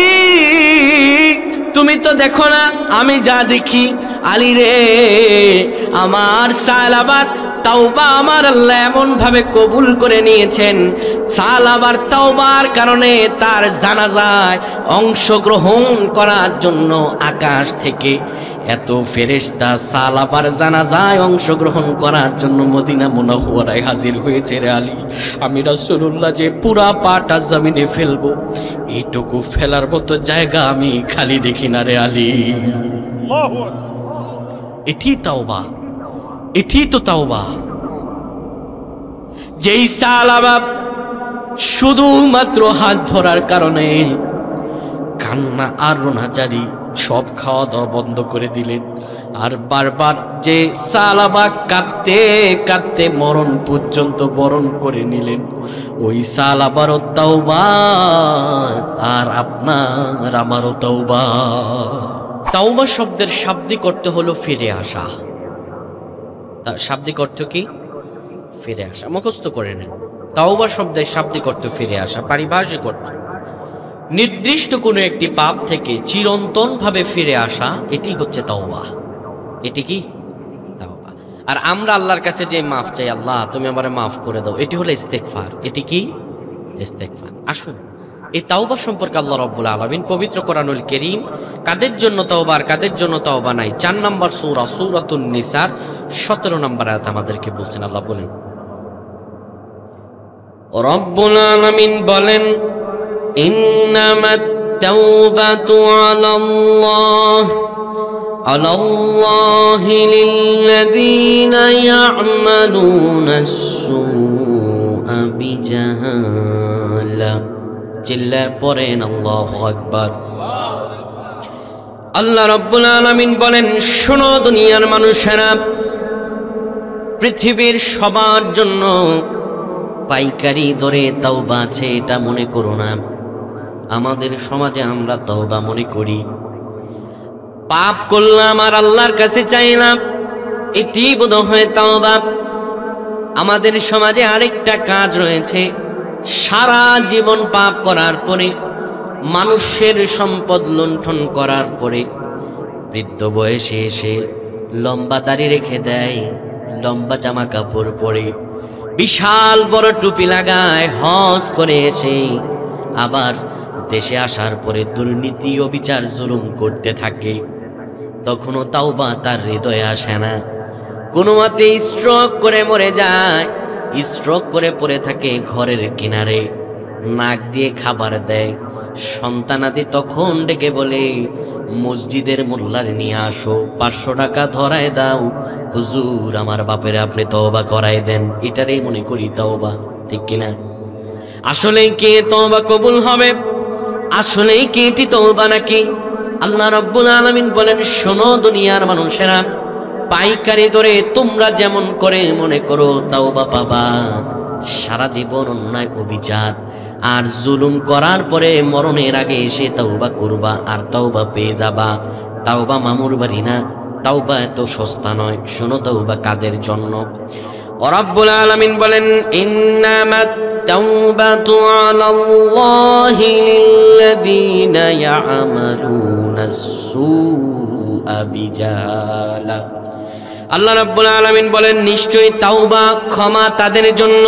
তুমি তো দেখো না আমি যা দেখি। আলী রে, আমার সালাবার তাওবা আমার আল্লাহ এমন ভাবে কবুল করে নিয়েছেন, সালাবার তাওবার কারণে তার জানাজায় অংশগ্রহণ করার জন্য আকাশ থেকে এত ফেরেশতা সালাবার জানাজায় অংশগ্রহণ করার জন্য মদিনা মুনাওয়ারায় হাজির হয়েছে রে আলী। আমি রাসূলুল্লাহ যে পুরা পাটা জমিনে ফেলবো, এইটুকু ফেলার মতো জায়গা আমি খালি দেখি না রে আলী। এটি তাওবা, এটি তো তাওবা। যেই সালাবা শুধুমাত্র হাত ধরার কারণে কান্না আর রোনাজারি সব খাওয়া দাওয়া বন্ধ করে দিলেন, আর বারবার যে সালাবা কাঁদতে কাঁদতে মরণ পর্যন্ত বরণ করে নিলেন, ওই সালাবারও তাওবা আর আপনার আমারও তাওবা। তাওবা শব্দের শাব্দিক অর্থ হলো ফিরে আসা। শাব্দিক অর্থ কি? ফিরে আসা। মুখস্থ করে নেন। তাওবা শব্দের শাব্দিক অর্থ ফিরে আসা। পারিভাষিক অর্থ নির্দিষ্ট কোনো একটি পাপ থেকে চিরন্তন ভাবে ফিরে আসা, এটি হচ্ছে তাওবা। এটি কি? তাওবা। আর আমরা আল্লাহর কাছে যে মাফ চাই, আল্লাহ তুমি আমারে মাফ করে দাও, এটি হলো ইস্তেগফার। এটি কি? ইস্তেগফার। আসুন এই তাওবা সম্পর্কে আল্লাহ রাব্বুল আলামিন পবিত্র কোরআনুল কারীম কাদের জন্য তাওবা আর কাদের জন্য তাওবা নাই 4 নম্বর সূরা সূরাতুন নিসার 17 নম্বর আয়াত আমাদেরকে বলছেন। আল্লাহ বলেন, রব্বুল আলামিন বলেন, ইন্নামাত তাওবাতু আলাল্লাহি লিল্লাযীনা ইয়া'মালুনাস সুআ বিজাহালা। চিল্লা পড়েন আল্লাহু আকবার। আল্লাহ রাব্বুল আলামিন বলেন, শোনো দুনিয়ার মানুষেরা, পৃথিবীর সবার জন্য পাইকারি দরে তাওবা আছে, এটা মনে করো না। আমাদের সমাজে আমরা তাওবা মনে করি, পাপ করলাম আর আল্লাহর কাছে চাইলাম, এটি বোধহয় তাওবা। আমাদের সমাজে আরেকটা কাজ রয়েছে, সারা জীবন পাপ করার পরে, মানুষের সম্পদ লুণ্ঠন করার পরে বৃদ্ধ বয়সে এসে লম্বা দাড়ি রেখে দেয়, লম্বা জামা কাপড় পরে, বিশাল বড় টুপি লাগায়, হজ করে এসে আবার দেশে আসার পরে দুর্নীতি ও বিচার জুলুম করতে থাকে। তখনও তাওবা তার হৃদয়ে আসে না। কোনো মতে স্ট্রোক করে মরে যায়, স্ট্রোক করে পড়ে থাকে ঘরের কিনারে। নাক দিয়ে খাবার দেয়। সন্তানাদি তখন ডেকে বলে, মসজিদের মোল্লার নিয়ে আসো, 500 টাকা ধরায় দাও, হুজুর আমার বাপের আপনি তওবা করাই দেন। এটারই মনে করি তওবা, ঠিক কিনা? আসলেই কি তওবা কবুল হবে? আসলেই কি এটি তওবা নাকি? আল্লাহ রাব্বুল আলামিন বলেন, শোনো দুনিয়ার মানুষেরা, পাইকারি দরে তোমরা যেমন করে মনে করো তওবা পাবা, সারা জীবন অন্যায় অবিচার আর জুলুম করার পরে মরণের আগে এসে তওবা করবা আর তওবা পেয়ে যাবা। তওবা মামুর বাড়ি না, তওবা এত সস্তা নয়। শোনো তওবা কাদের জন্য? রব্বুল আলামিন বলেন, ইন্নামাত তাওবাতু আলাল্লাহি লিল্লাযীনা ইয়া'মালুনাস সুআ বিজাহালা। আল্লাহ রাব্বুল আলামিন বলেন, নিশ্চয়ই তাওবা ক্ষমা তাদের জন্য,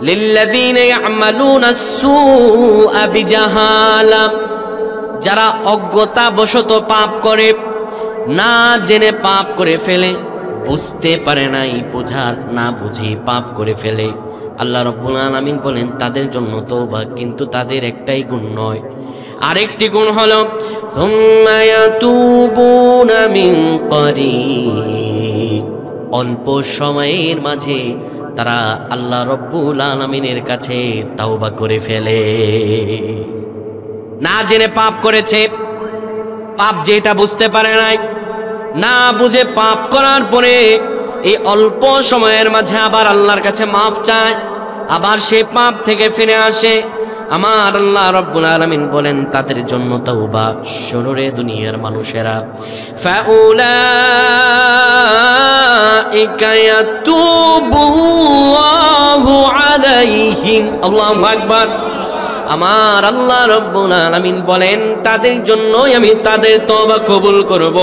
লিল্লাযীনা ইয়া'মালুনাস সুআ বিজাহালা, যারা অজ্ঞতাবশত পাপ করে, না জেনে পাপ করে ফেলে, বুঝতে পারে নাই, বোঝার না বুঝে পাপ করে ফেলে। আল্লাহ রাব্বুল আলামিন বলেন তাদের জন্য তওবা, কিন্তু তাদের একটাই গুণ নয়, আরেকটি গুণ হলো সুম্মা ইয়াতুবুনা মিন করিব, অল্প সময়ের মাঝে তারা আল্লাহ রাব্বুল আলামিনের কাছে তওবা করে ফেলে। না জেনে পাপ করেছে, পাপ যেটা বুঝতে পারে নাই, না বুঝে পাপ করার পরে এই অল্প সময়ের মাঝে আবার আল্লাহর কাছে মাফ চায়, আবার সে পাপ থেকে ফিরে আসে। আমার আল্লাহ রাব্বুল আলামিন বলেন তাদের জন্য তওবা। শোনো রে দুনিয়ার মানুষেরা, ফাউলাইকা ইয়াতুবুল্লাহু আলাইহিম। আল্লাহু আকবার। আমার আল্লাহ রাব্বুল আলামিন বলেন তাদের জন্যই আমি তাদের তওবা কবুল করব।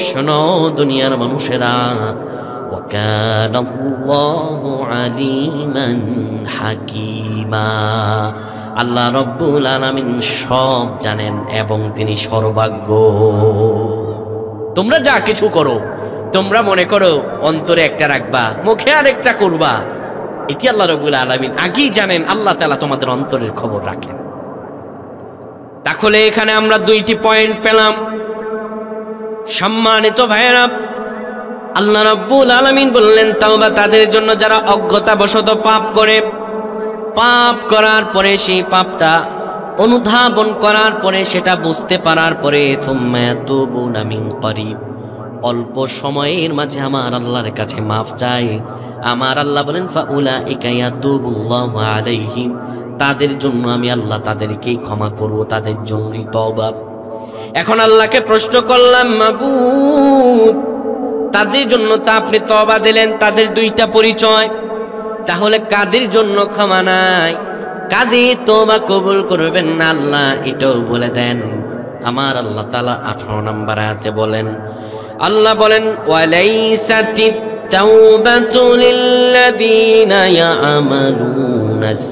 শোনো দুনিয়ার মানুষেরা, ওয়া কানাল্লাহু আলিমান হাকীমা, আল্লাহ রাব্বুল আলামিন সব জানেন এবং তিনি সর্বজ্ঞ। তোমরা যা কিছু করো, তোমরা মনে করো অন্তরে একটা রাখবা, মুখে আরেকটা করবা, এটি আল্লাহ রাব্বুল আলামিন আগেই জানেন। আল্লাহ তাআলা তোমাদের অন্তরের খবর রাখেন। তাহলে এখানে আমরা 2টি পয়েন্ট পেলাম। সম্মানিত ভাইয়েরা, আল্লাহ রাব্বুল আলামিন বললেন তাওবা তাদের জন্য যারা অজ্ঞতাবশত পাপ করে, পাপ করার পরে সেই পাপটা অনুধাবন করার পরে সেটা বুঝতে পারার পরে সুম্মা ইয়াতুবুনা মিন করিব, অল্প সময়ের মাঝে আমার আল্লাহর কাছে মাফ চায়। আমার আল্লাহ বলেন ফাউলাইকা ইয়াতুবুল্লাহু আলাইহিম, তাদের জন্য আমি আল্লাহ তাদেরকেই ক্ষমা করব, তাদের জন্যই তওবা। এখন আল্লাহকে প্রশ্ন করলাম, মাবুদ তাদের জন্য তা আপনি তওবা দিলেন, তাদের 2টা পরিচয়, তাহলে কাদের জন্য ক্ষমা নাই, কাদের তওবা কবুল করবেন না আল্লাহ এটাও বলে দেন। আমার আল্লাহ তাআলা 18 নম্বর আয়াতে বলেন, আল্লাহ বলেন ওয়ালাইসাতিত তাওবাতু লিল্লাযীনা ইয়া'মালুনাস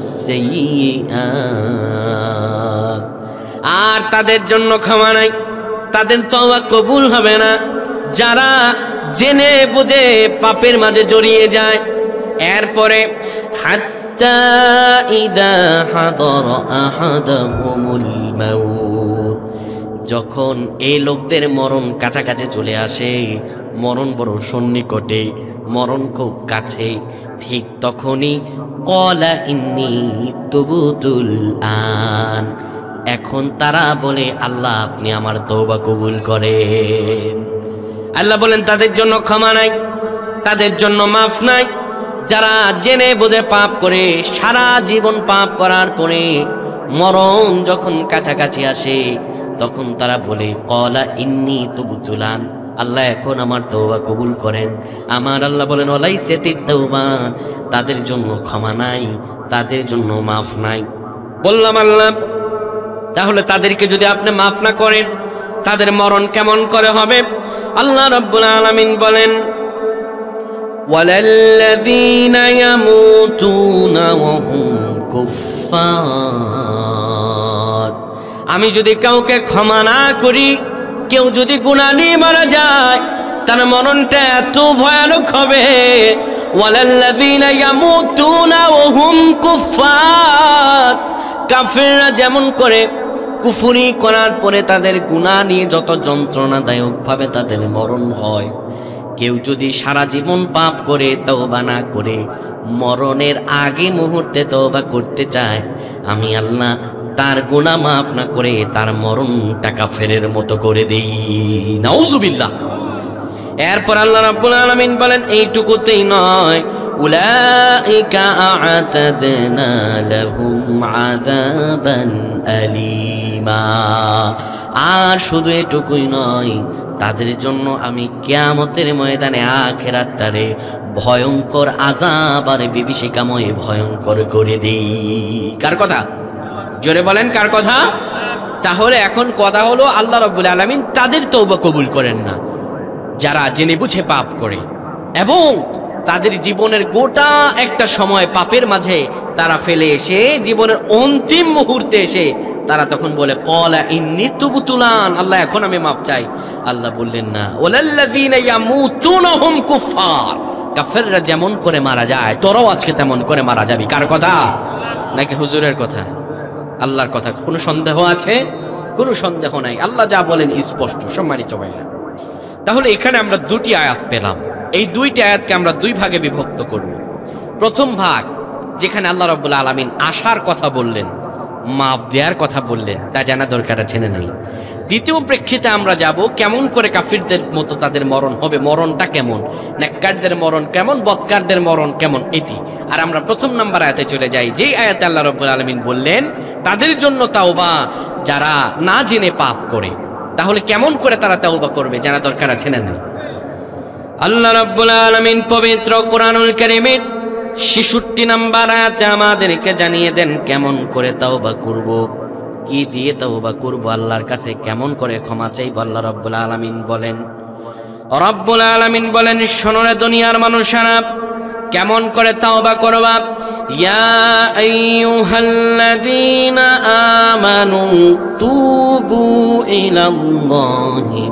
সাইয়্যাত, আর তাদের জন্য ক্ষমা নাই, তাদের তওবা কবুল হবে না যারা জেনে বুঝে পাপের মাঝে জড়িয়ে যায়। এরপরে হাত্তা ইদা হাদারা আহাদাহুমুল মাউত, যখন এই লোকদের মরণ কাছাকাছি চলে আসে, মরণ বড় সন্নিকটে, মরণ খুব কাছে, ঠিক তখনই ক্বালা ইন্নী তুবতুল আন, এখন তারা বলে আল্লাহ আপনি আমার তওবা কবুল করেন। আল্লাহ বলেন তাদের জন্য ক্ষমা নাই, তাদের জন্য মাফ নাই, যারা জেনে বুঝে পাপ করে সারা জীবন পাপ করার পরে মরণ যখন কাছাকাছি আসে তখন তারা বলে ক্বালা ইন্নী তুবতুল আন, আল্লাহ এখন আমার তওবা কবুল করেন। আমার আল্লাহ বলেন ওয়ালাইসাতিত তাওবা, তাদের জন্য ক্ষমা নাই, তাদের জন্য মাফ নাই। বললাম আল্লাহ তাহলে তাদেরকে যদি আপনি মাফ না করেন তাদের মরণ কেমন করে হবে? আল্লাহ রাব্বুল আলামিন বলেন ওয়ালাল্লাযীনা ইয়ামুতুনা ওয়া হুম কুফফার, আমি যদি কাউকে ক্ষমা না করি, কেউ যদি গুনাহ নিয়ে মারা যায়, তার মরণটা এত ভয়ানক হবে। ওয়ালাল্লাযীনা ইয়ামুতুনা ওয়া হুম কুফফার, কাফেররা যেমন করে কুফরি করার পরে তাদের গুনাহ নিয়ে যত যন্ত্রণাদায়ক ভাবে তাদের মরণ হয়, কেউ যদি সারা জীবন পাপ করে তওবা না করে মরণের আগে মুহূর্তে তওবা করতে চায়, আমি আল্লাহ তার গুনাহ মাফ না করে তার মরণটা কাফেরের মতো করে দেই। নাউজুবিল্লাহ। এরপর আল্লাহ রাব্বুল আলামিন বলেন এইটুকুতেই নয়, উলাইকা আ'তাদনা লাহুম আযাবান আলীমা, আর শুধু এটুকুই নয়, তাদের জন্য আমি কিয়ামতের ময়দানে আখিরাতটারে ভয়ঙ্কর আযাব আর বিভীষিকাময় ভয়ঙ্কর করে দেই। কার কথা? জোরে বলেন কার কথা? তাহলে এখন কথা হলো আল্লাহ রাব্বুল আলামিন তাদের তওবা কবুল করেন না যারা জেনে বুঝে পাপ করে, এবং তাদের জীবনের গোটা একটা সময় পাপের মাঝে তারা ফেলে এসে জীবনের অন্তিম মুহূর্তে এসে তারা তখন বলে ক্বালা ইন্নী তুবতু আন, আল্লাহ এখন আমি মাফ চাই। আল্লাহ বললেন না, ওয়ালাল্লাযীনা ইয়ামুতুনা হুম কুফফার, কাফেররা যেমন করে মারা যায় তোরাও আজকে তেমন করে মারা যাবি। কার কথা? নাকি হুজুরের কথা? আল্লাহর কথা। কোনো সন্দেহ আছে? কোনো সন্দেহ নাই, আল্লাহ যা বলেন স্পষ্ট। সম্মানিত ভাইরা, তাহলে এখানে আমরা দুটি আয়াত পেলাম। এই দুইটি আয়াতকে আমরা দুই ভাগে বিভক্ত করব। প্রথম ভাগ যেখানে আল্লাহ রাব্বুল আলামিন আশার কথা বললেন, মাফ দেওয়ার কথা বললেন, তা জানা দরকার আছে না নাই? দ্বিতীয় প্রেক্ষিতে আমরা যাব কেমন করে কাফিরদের মতো তাদের মরণ হবে, মরণটা কেমন, নেককারদের মরণ কেমন, বদকারদের মরণ কেমন, এটি। আর আমরা প্রথম নাম্বার আয়াতে চলে যাই, যেই আয়াতে আল্লাহ রাব্বুল আলামিন বললেন তাদের জন্য তাওবা যারা না জেনে পাপ করে। তাহলে কেমন করে তারা তাওবা করবে জানা দরকার আছে না নাই? আল্লাহ রাব্বুল আলামিন পবিত্র কোরআনুল কারীমের ৬৬ নাম্বার আয়াতে আমাদেরকে জানিয়ে দেন কেমন করে তাওবা করব, কি দিয়ে তাওবা করব, আল্লাহর কাছে কেমন করে ক্ষমা চাইব। আল্লাহ রাব্বুল আলামিন বলেন শোনো রে দুনিয়ার মানুষেরা, কেমন করে তাওবা করবা। ইয়া আইয়ুহাল্লাযীনা আমানু তুবু ইলাল্লাহি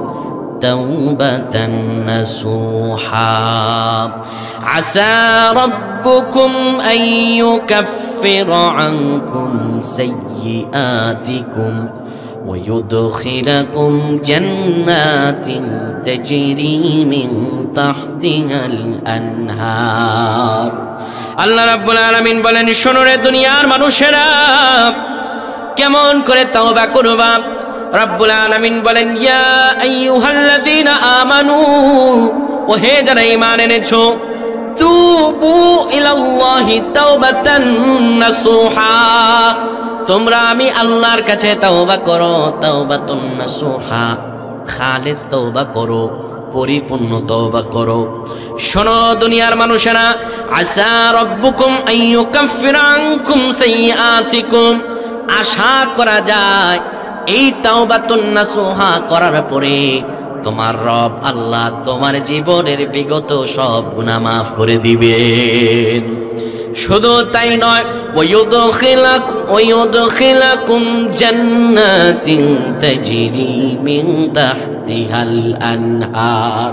তাওবাতান নাসুহা আসা রাব্বুকুম আন ইউকাফফিরা আনকুম সাইয়্যাতিকুম ওয়া ইউদখিলাকুম জান্নাতিন তাজরি মিন তাহতিহাল আনহার। আল্লাহ রাব্বুল আলামিন বলেন শোনো রে দুনিয়ার মানুষেরা, কেমন করে তাওবা করবা। রাব্বুল আলামিন বলেন ইয়া আইয়ুহাল্লাযীনা আমানু, ও হে যারা ঈমান এনেছো, তুবু ইলাল্লাহি তাওবাতান নাসুহা, তোমরা আমি আল্লাহর কাছে তাওবা করো, তাওবাতুন নাসুহা, খালিস তাওবা করো, পরিপূর্ণ তওবা করো। শোনো দুনিয়ার মানুষেরা, আসা রাব্বুকুম আন ইউকাফফিরা আনকুম সাইয়্যাতিকুম, আশা করা যায় এই তাওবাতুন নাসুহা করার পরে তোমার রব আল্লাহ তোমার জীবনের বিগত সব গুনাহ মাফ করে দিবেন। শুধু তাই নয়, ওয়ায়ুদখিলাকুম জান্নাতিন তাজরি মিন তাহতিহাল আনহার,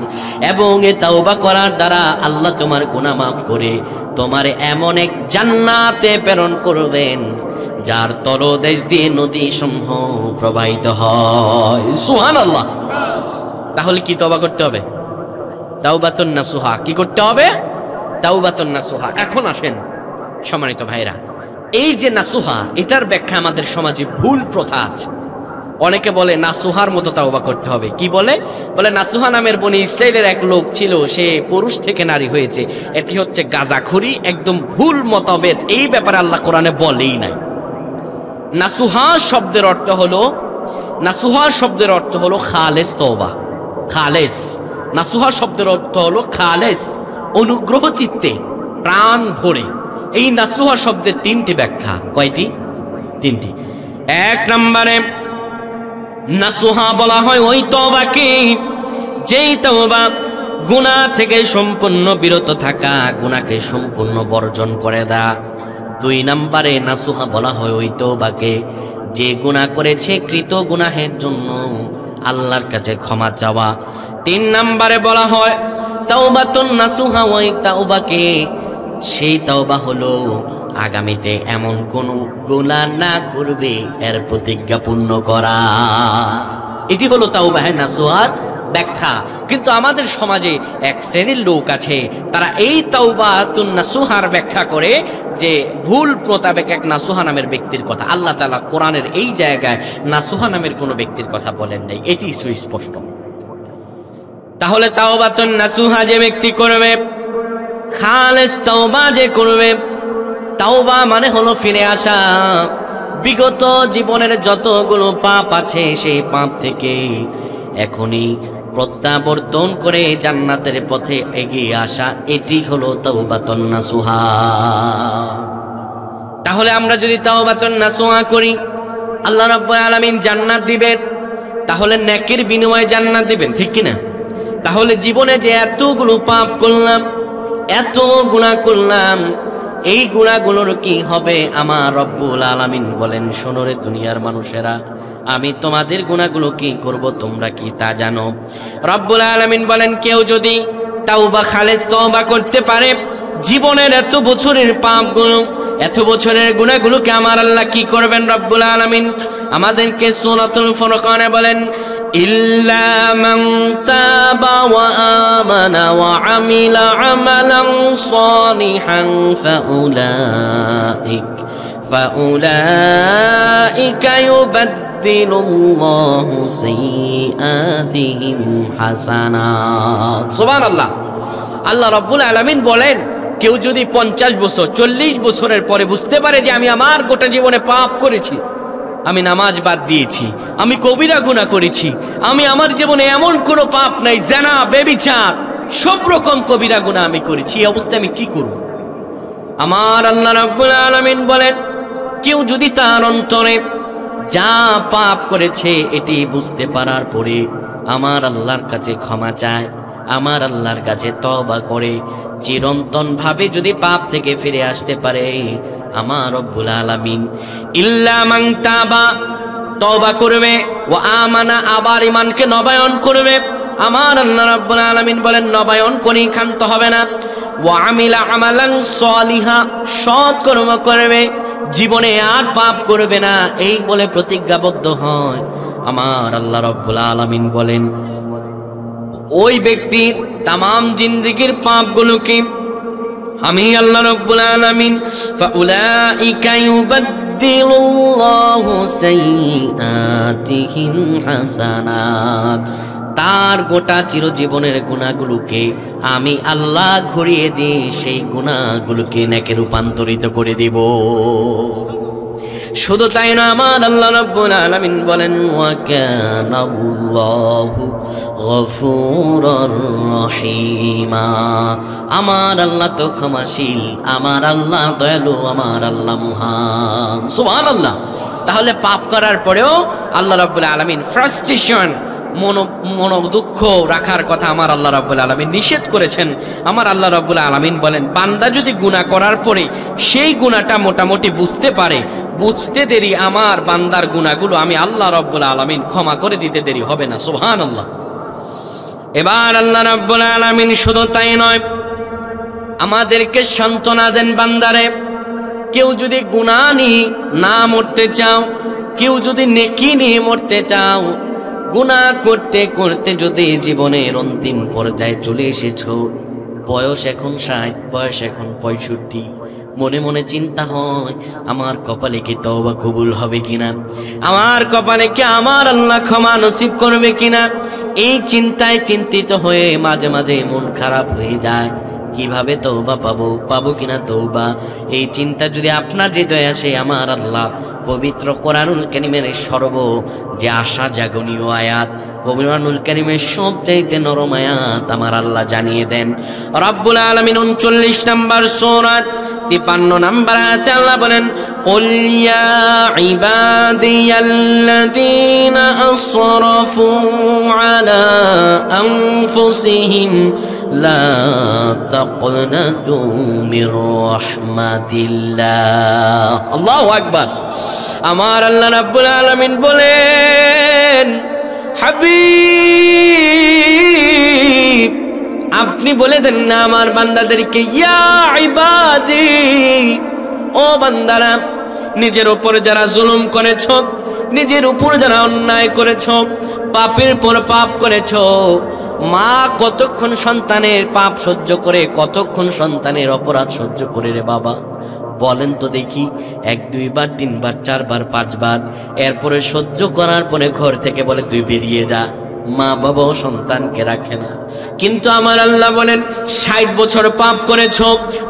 এবং এ তাওবা করার দ্বারা আল্লাহ তোমার গুনাহ মাফ করে তোমার এমন এক জান্নাতে প্রেরণ করবেন যার তলদেশ দিয়ে নদী সমূহ প্রবাহিত হয়। সুবহানাল্লাহ। তাহলে কি তওবা করতে হবে? তাওবাতুন নাসুহা। কি করতে হবে? তাওবাতুন নাসুহা। এখন আসেন সম্মানিত ভাইরা, এই যে নাসুহা, এটার ব্যাখ্যা আমাদের সমাজে ভুল প্রথা আছে। অনেকে বলে নাসুহার মতো তাওবা করতে হবে। কি বলে? বলে নাসুহা নামের বনি ইসরাইলের এক লোক ছিল, সে পুরুষ থেকে নারী হয়েছে, এটি হচ্ছে গাজাখুরি। একদম ভুল মতভেদ, এই ব্যাপারে আল্লাহ কোরআনে বলেই নাই। নাসুহা শব্দের অর্থ হলো খালেস তওবা। খালেস, নাসুহা শব্দের অর্থ হলো খালেস, অনুগ্রহ চিত্তে, প্রাণ ভরে। এই নাসুহা শব্দের তিনটি ব্যাখ্যা। কয়টি? তিনটি। এক নম্বরে নাসুহা বলা হয় ওই তওবাকে যেই তওবা গুনাহ থেকে সম্পূর্ণ বিরত থাকা, গুনাহকে সম্পূর্ণ বর্জন করে দেয়া। দুই নম্বরে নাসুহা বলা হয় ওই তওবাকে যে গুনাহ করেছে কৃত গুনাহের জন্য আল্লাহর কাছে ক্ষমা চাওয়া। তিন নম্বরে বলা হয় তাওবাতুন নাসুহা, ওই তাওবাকে, সেই তাওবা হলো আগামীতে এমন কোনো গুনাহ না করবে এর প্রতিজ্ঞা পূর্ণ করা। এটি হলো তাওবাহ নাসুহার ব্যাখ্যা। কিন্তু আমাদের সমাজে এক শ্রেণীর লোক আছে, তারা এই তাওবাতুন নাসুহার ব্যাখ্যা করে যে ভুল মোতাবেক এক নাসুহা নামের ব্যক্তির কথা। আল্লাহ তাআলা কোরআনের এই জায়গায় নাসুহা নামের কোনো ব্যক্তির কথা বলেন নাই, এটি সুস্পষ্ট। তাহলে তাওবাতুন নাসুহা যে ব্যক্তি করবে, খালেস তাওবা যে করবে, তাওবা মানে হলো ফিরে আসা, বিগত জীবনের যতগুলো পাপ আছে সেই পাপ থেকে এখনই প্রত্যাবর্তন করে জান্নাতের পথে এগিয়ে আসা, এটি হলো তাওবাতুন নাসুহা। তাহলে আমরা যদি তাওবাতুন নাসুহা করি, আল্লাহ রাব্বুল আলামিন জান্নাত দিবেন। তাহলে নেকির বিনিময়ে জান্নাত দিবেন, ঠিক কিনা? তাহলে জীবনে যে এতগুলো পাপ করলাম, এত গুনাহ করলাম, এই গুনাহগুলোর কি হবে? আমার রব্বুল আলামিন বলেন, শোনো রে দুনিয়ার মানুষেরা, আমি তোমাদের গুনাহগুলো কি করব তোমরা কি তা জানো? রব্বুল আলামিন বলেন, কেউ যদি তাওবা খালেস তওবা করতে পারে, জীবনের এত বছরের পাপগুলো, এত বছরের গুনাহগুলোকে আমার আল্লাহ কি করবেন? রব্বুল আলামিন আমাদেরকে সূরাতুল ফুরকানে বলেন, ইল্লা মান তাবা ওয়া আমানা ওয়া আমিলা আমালান সালিহান ফাউলাইকা ইউবাদদিলুল্লাহু সাইয়্যাতিহিম হাসানাত। সুবহানাল্লাহ। আল্লাহ রাব্বুল আলামিন বলেন, কেউ যদি 50 বছর 40 বছরের পরে বুঝতে পারে যে আমি আমার গোটা জীবনে পাপ করেছি, আমি নামাজ বাদ দিয়েছি, আমি কবিরা গুনাহ করেছি, আমি আমার জীবনে এমন কোনো পাপ নাই, জিনা, ব্যভিচার, সব রকম কবিরা গুনাহ আমি করেছি, এই অবস্থায় আমি কি করব? আমার আল্লাহ রাব্বুল আলামিন বলেন, কেউ যদি তার অন্তরে যা পাপ করেছে এটি বুঝতে পারার পরে আমার আল্লাহর কাছে ক্ষমা চায়, আমার আল্লাহর কাছে তওবা করে চিরন্তন ভাবে যদি পাপ থেকে ফিরে আসতে পারে, আমার রব্বুল আলামিন ইল্লা মান তাবা, তওবা করবে, ও আমানা, আবার ঈমানকে নবায়ন করবে, আমার আল্লাহ রাব্বুল আলামিন বলেন নবায়ন করে ক্ষান্ত হবে না, ওয়া আমিলা আমালান সালিহা, সৎ কর্ম করবে, জীবনে আর পাপ করবে না, এই বলে প্রতিজ্ঞাবদ্ধ হয়, আমার আল্লাহ রাব্বুল আলামিন বলেন ওই ব্যক্তির তামাম জিন্দেগীর পাপগুলোকে আমি আল্লাহ রাব্বুল আলামিন ফাউলাইকা ইউবাদদিলুল্লাহু সাইয়্যাতিহিম হাসানাত, তার গোটা চিরজীবনের গুনাহগুলোকে আমি আল্লাহ ঘুরিয়ে দিয়ে সেই গুনাহগুলোকে নেকে রূপান্তরিত করে দেব। শুধু তাই না, আমার আল্লাহ রাব্বুল আলামিন বলেন, ওয়া কানাল্লাহু গফুরুর রহিমা, আমার আল্লাহ তো ক্ষমাশীল, আমার আল্লাহ দয়ালু, আমার আল্লাহ মহান। সুবহানাল্লাহ। তাহলে পাপ করার পরেও আল্লাহ রাব্বুল আলামিন ফ্রাস্ট্রেশন, মন দুঃখ রাখার কথা আমার আল্লাহ রাব্বুল আলামিন নিষেধ করেছেন। আমার আল্লাহ রাব্বুল আলামিন বলেন, বান্দা যদি গুনাহ করার পরে সেই গুনাহটা মোটামুটি বুঝতে পারে, বুঝতে দেরি আমার বান্দার গুনাহগুলো আমি আল্লাহ রাব্বুল আলামিন ক্ষমা করে দিতে দেরি হবে না। সুবহানাল্লাহ। এবার আল্লাহ রাব্বুল আলামিন শুধু তাই নয়, আমাদেরকে সান্ত্বনা দেন, বান্দারে কেউ যদি গুনাহ নিয়ে না মরতে চাও, কেউ যদি নেকি নিয়ে মরতে চাও, গুনাহ করতে করতে যদি জীবনের অন্তিম পর্যায়ে চলে এসেছো, বয়স এখন 60, বয়স এখন 65, মনে মনে চিন্তা হয় আমার কপালে কি তওবা কবুল হবে কিনা, আমার কপালে কি আমার আল্লাহ ক্ষমা নসিব করবে কিনা, এই চিন্তায় চিন্তিত হয়ে মাঝে মাঝে মন খারাপ হয়ে যায়, কিভাবে তওবা পাবো কিনা তওবা। এই চিন্তা যদি আপনার হৃদয়ে আসে, আমার আল্লাহ পবিত্র কোরআনুল কারীমের সর্ব যে আশা জাগনীয় আয়াত, কোরআনুল কারীমের সবচাইতে নরম আয়াত আমার আল্লাহ জানিয়ে দেন। রব্বুল আলামিন 39 নম্বর সূরা 53 নম্বর আয়াতে আল্লাহ বলেন, কুল ইয়া ইবাদিয়াল্লাযীনা আসরাফু আলা আনফুসিহিম লা তাকনাতু মির রাহমাতিল্লাহ। আল্লাহু আকবার। আমার আল্লাহ রাব্বুল আলামিন বলেন, হাবিব আপনি বলে দেন না আমার বান্দাদেরকে, ইয়া ইবাদি, ও বান্দারা, নিজের উপর যারা জুলুম করেছ, নিজের উপর যারা অন্যায় করেছ, পাপের পর পাপ করেছ, মা কতক্ষণ সন্তানের পাপ সহ্য করে, কতক্ষণ সন্তানের অপরাধ সহ্য করে রে বাবা, বলেন তো দেখি। 1 2 বার 3 বার 4 বার 5 বার, এরপরে সহ্য করার পরে ঘর থেকে বলে তুই বেরিয়ে যা। মা বাবাও সন্তানকে রাখে না। কিন্তু আমার আল্লাহ বলেন 60 বছর পাপ করেছো,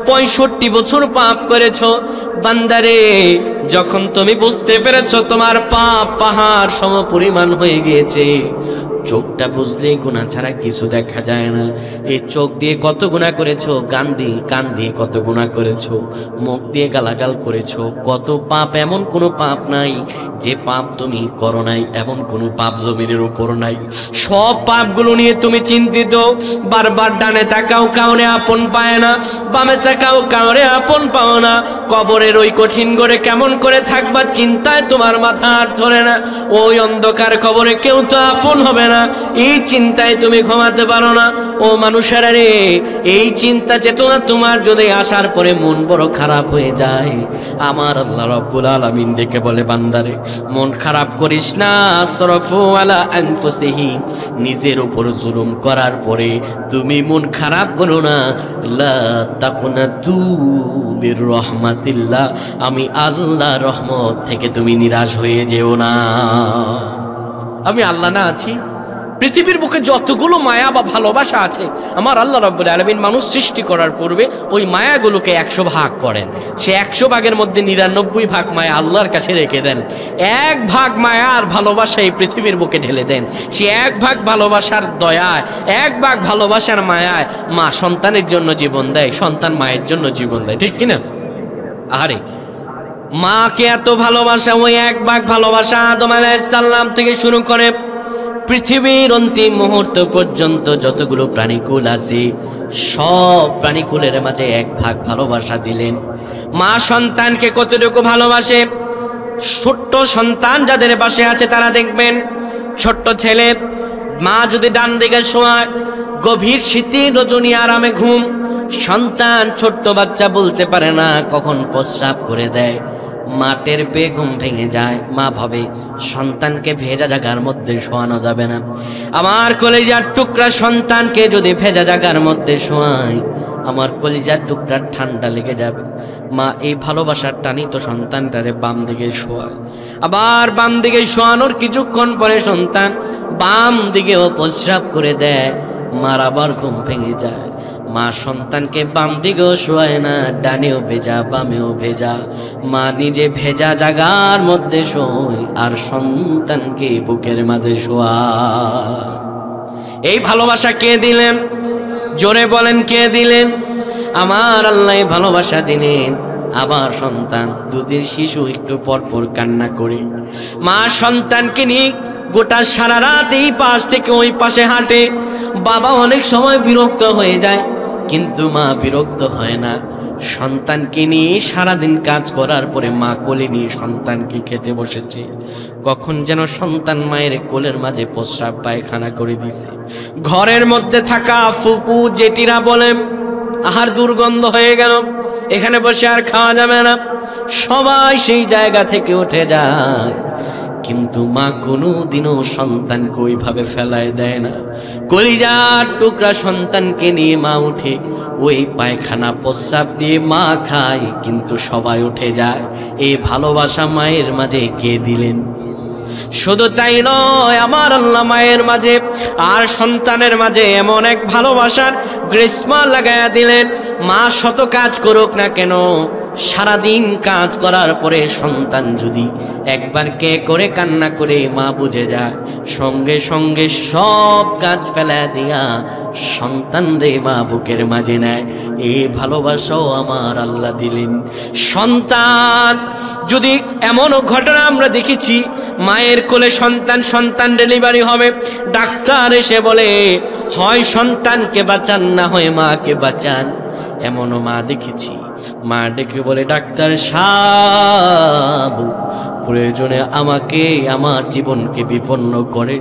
65 বছর পাপ করেছো, বান্দারে যখন তুমি বুঝতে পেরেছো তোমার পাপ পাহাড় সম পরিমাণ হয়ে গিয়েছে, চোখটা বুঝলে গুনাহ ছাড়া কিছু দেখা যায় না। এই চোখ দিয়ে কত গুনাহ করেছো, কান দিয়ে কত গুনাহ করেছো, মুখ দিয়ে গালাগাল করেছো, কত পাপ, এমন কোনো পাপ নাই যে পাপ তুমি করো নাই, এমন কোনো পাপ জমিনের উপর নাই। সব পাপগুলো নিয়ে তুমি চিন্তিত, বারবার ডানে তাকাও কাউরে আপন পায় না, বামে তাকাও কাউরে আপন পাও না, কবরের ওই কঠিন করে কেমন করে থাকবা চিন্তায় তোমার মাথা আর ধরে না, ওই অন্ধকার কবরে কেউ তো আপন হবে না, এই চিন্তায় তুমি ঘুমাতে পারো না। ও মানুষেরা রে, এই চিন্তা চেতনা তোমার যদি আসার পরে মন বড় খারাপ হয়ে যায়, আমার আল্লাহ রাব্বুল আলামিন ডেকে বলে, বান্দারে মন খারাপ করিস না, আসরাফু আলা আনফুসিহিম, নিজের উপর জুলুম করার পরে তুমি মন খারাপ করো না, লা তাকুনাতু মির রাহমাতিল্লাহ, আমি আল্লাহ রহমত থেকে তুমি নিরাশ হয়ে যেও না। আমি আল্লাহ না আছি। পৃথিবীর বুকে যতগুলো মায়া বা ভালোবাসা আছে, আমার আল্লাহ রাব্বুল আলামিন মানুষ সৃষ্টি করার পূর্বে ওই মায়াগুলোকে 100 ভাগ করেন। সে 100 ভাগের মধ্যে 99 ভাগ মায়া আল্লাহর কাছে রেখে দেন, 1 ভাগ মায়া আর ভালোবাসা এই পৃথিবীর বুকে ঢেলে দেন। সে 1 ভাগ ভালোবাসার দয়ায়, 1 ভাগ ভালোবাসার মায়ায় মা সন্তানের জন্য জীবন দেয়, সন্তান মায়ের জন্য জীবন দেয়, ঠিক কিনা? আরে মাকে এত ভালোবাসা, ওই 1 ভাগ ভালোবাসা আদম আলাইহিস সালাম থেকে শুরু করে পৃথিবীর অন্তিম মুহূর্ত পর্যন্ত যতগুলো প্রাণীকুল আছে, সব প্রাণীকুলের মাঝে 1 ভাগ ভালোবাসা দিলেন। মা সন্তানকে কতটুকু ভালোবাসে, ছোট্ট সন্তান যাদের পাশে আছে তারা দেখবেন, ছোট্ট ছেলে, মা যদি ডান দিকে শোয়ায়, গভীর শীতের রজনী আরামে ঘুম, সন্তান ছোট্ট বাচ্চা বলতে পারে না কখন প্রস্রাব করে দেয়, মাটের পেয়ে ঘুম ভেঙে যায়, মা ভাবে সন্তানকে ভেজা জায়গার মধ্যে শোয়ানো যাবে না, আমার কলিজার টুকরা সন্তানকে যদি ভেজা জায়গার মধ্যে শোয়াই আমার কলিজার টুকরা ঠান্ডা লেগে যাবে। মা এই ভালোবাসার টানি তো সন্তানটারে বাম দিকে শোয়ায়, আবার বাম দিকে শোয়ানোর কিছুক্ষণ পরে সন্তান বাম দিকেও প্রস্রাব করে দেয়, মার আবার ঘুম ভেঙে যায়। মা সন্তানকে বাম দিকেও শোয়ায় না, ডানেও ভেজা বামেও ভেজা, মা নিজে ভেজা জায়গার মধ্যে শোয় আর সন্তানকে বুকের মাঝে শোয়ায়। এই ভালোবাসা কে দিলেন? জোরে বলেন কে দিলেন? আমার আল্লাহ ভালোবাসা দিলেন। আবার সন্তান, দুধের শিশু একটু পরপর কান্না করে, মা সন্তানকে নিয়ে গোটা সারা রাত এই পাশ থেকে ওই পাশে হাঁটে, বাবা অনেক সময় বিরক্ত হয়ে যায়, কিন্তু মা বিরক্ত হয় না। সন্তানকে নিয়ে সারাদিন কাজ করার পরে মা কোলে নিয়ে সন্তানকে খেতে বসেছে, কখন যেন সন্তান মায়ের কোলের মাঝে প্রস্রাব পায়খানা করে দিছে। ঘরের মধ্যে থাকা ফুপু জেঠিরা বলে, আহার দুর্গন্ধ হয়ে গেল, এখানে বসে আর খাওয়া যাবে না, সবাই সেই জায়গা থেকে উঠে যায়। কিন্তু মা কোনোদিনও সন্তানকে ওইভাবে ফেলায় দেয় না। কলিজার টুকরা সন্তানকে নিয়ে মা উঠে, ওই পায়খানা প্রস্রাব নিয়ে মা খায়, কিন্তু সবাই উঠে যায়। এই ভালোবাসা মায়ের মাঝে কে দিলেন? শুধু তাই নয়, আমার আল্লাহ মায়ের মাঝে আর সন্তানের মাঝে এমন এক ভালোবাসার গ্রীষ্ম লাগায়া দিলেন। মা শত কাজ করুক না কেন, সারাদিন কাজ করার পরে সন্তান যদি একবার কে করে কান্না করে, মা বুঝে যায়, সঙ্গে সঙ্গে সব কাজ ফেলা দিয়া সন্তান রে মা বুকের মাঝে নেয়। এই ভালোবাসাও আমার আল্লাহ দিলেন। সন্তান যদি, এমনও ঘটনা আমরা দেখেছি, মায়ের কোলে সন্তান ডেলিভারি হবে, ডাক্তার এসে বলে হয় সন্তানকে বাঁচান না হয় মাকে বাঁচান। এমনও মা দেখেছি, মা ডেকে বলে, ডাক্তার সাহেব প্রয়োজনে আমাকে, আমার জীবনকে বিপন্ন করে,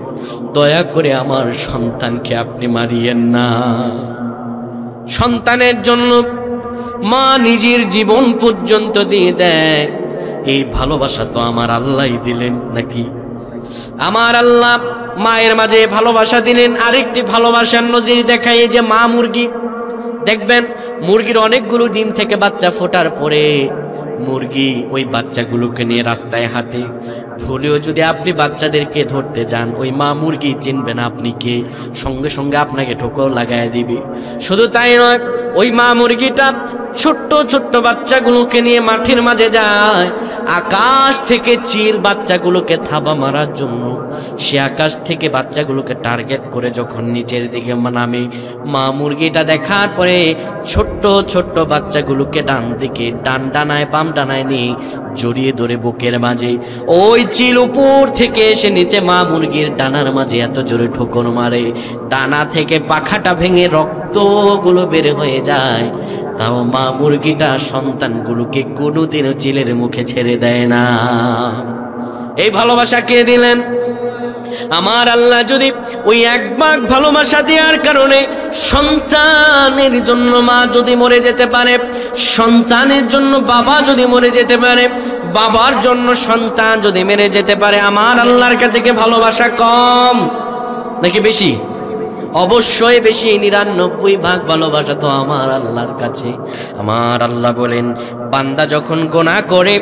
দয়া করে আমার সন্তানকে আপনি মারিয়েন না। সন্তানের জন্য মা নিজের জীবন পর্যন্ত দিয়ে দেয়। এই ভালোবাসা তো আমার আল্লাহই দিলেন নাকি? আমার আল্লাহ মায়ের মাঝে ভালোবাসা দিলেন। আরেকটি ভালোবাসার নজির দেখায় যে মা মুরগি। দেখবেন মুরগির অনেকগুলো ডিম থেকে বাচ্চা ফোটার পরে মুরগি ওই বাচ্চাগুলোকে নিয়ে রাস্তায় হাঁটে। ভুলেও যদি আপনি বাচ্চাদেরকে ধরতে যান, ওই মা মুরগি চিনবে না আপনি কে, সঙ্গে সঙ্গে আপনাকে ঠোকর লাগায় দিবে। শুধু তাই নয়, ওই মা মুরগিটা ছোট্ট ছোট্ট বাচ্চাগুলোকে নিয়ে মাঠের মাঝে যায়। আকাশ থেকে চিল বাচ্চাগুলোকে থাবা মারার জন্য সে আকাশ থেকে বাচ্চাগুলোকে টার্গেট করে যখন নিচের দিকে নামে, মা মুরগিটা দেখার পরে ছোট্ট ছোট্ট বাচ্চাগুলোকে ডান দিকে ডান ডানায় বাম ডানায় নিয়ে জড়িয়ে ধরে বুকের মাঝে ওই চিল উপর থেকে এসে নিচে মা মুরগির ডানার মাঝে এত জোরে ঠোকর মারে, ডানা থেকে পাখাটা ভেঙে রক্তগুলো বের হয়ে যায়। তাও মা মুরগিটা সন্তানগুলোকে কোনোদিনও চিলের মুখে ছেড়ে দেয় না। এই ভালোবাসা কে দিলেন? আমার আল্লাহ। যদি ওই এক ভাগ ভালোবাসা দেওয়ার কারণে সন্তানের জন্য মা যদি মরে যেতে পারে, সন্তানের জন্য বাবা যদি মরে যেতে পারে, বাবার জন্য সন্তান যদি মেরে যেতে পারে, আমার আল্লাহর কাছে কি ভালোবাসা কম নাকি বেশি? অবশ্যই বেশি। ৯৯ ভাগ ভালোবাসা তো আমার আল্লাহর কাছে। আমার আল্লাহ বলেন, বান্দা যখন গুনাহ করে,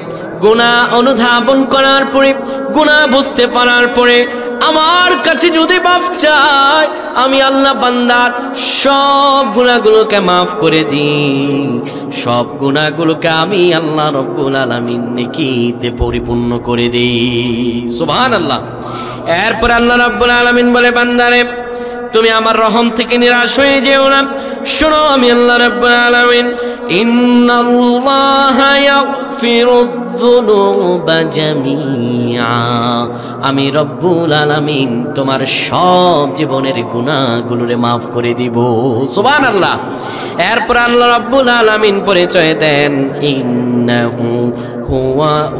গুনাহ অনুধাবন করার পরে, গুনাহ বুঝতে পারার পরে আমার কাছে যদি মাফ চায়, আমি আল্লাহ বান্দার সব গুনাহগুলোকে মাফ করে দিই। সব গুনাহগুলোকে আমি আল্লাহ রব্বুল আলামিন নেকিতে পরিপূর্ণ করে দিই। সুবহানাল্লাহ। এরপর আল্লাহ রব্বুল আলামিন বলে, বান্দারে তুমি আমার রহম থেকে নিরাশ হয়ে যেও না। শোনো, আমি আল্লাহ রাব্বুল আলামিন ইন্নাল্লাহা ইয়াগফিরুয যুনুবা জামিআ, আমি রব্বুল আলামিন তোমার সব জীবনের গুনাহগুলোরে মাফ করে দিব। সুবহানাল্লাহ। এরপর আল্লাহ রাব্বুল আলামিন পরিচয় দেন, ইন্নাহু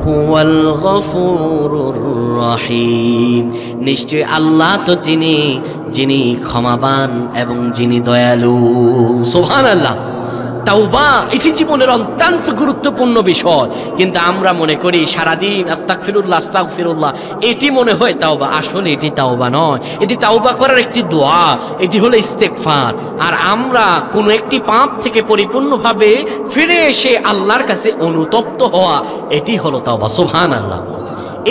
হুয়াল গফুরুর রহিম, নিশ্চয় আল্লাহ তো তিনি যিনি ক্ষমাবান এবং যিনি দয়ালু। সুবহানাল্লাহ। তাওবা এটি জীবনের অত্যন্ত গুরুত্বপূর্ণ বিষয়, কিন্তু আমরা মনে করি সারাদিন আস্তাগফিরুল্লাহ আস্তাগফিরুল্লাহ, এটি মনে হয় তাওবা। আসলে এটি তাওবা নয়, এটি তাওবা করার একটি দোয়া, এটি হলো ইস্তেগফার। আর আমরা কোনো একটি পাপ থেকে পরিপূর্ণভাবে ফিরে এসে আল্লাহর কাছে অনুতপ্ত হওয়া, এটি হলো তাওবা। সুবহানাল্লাহ।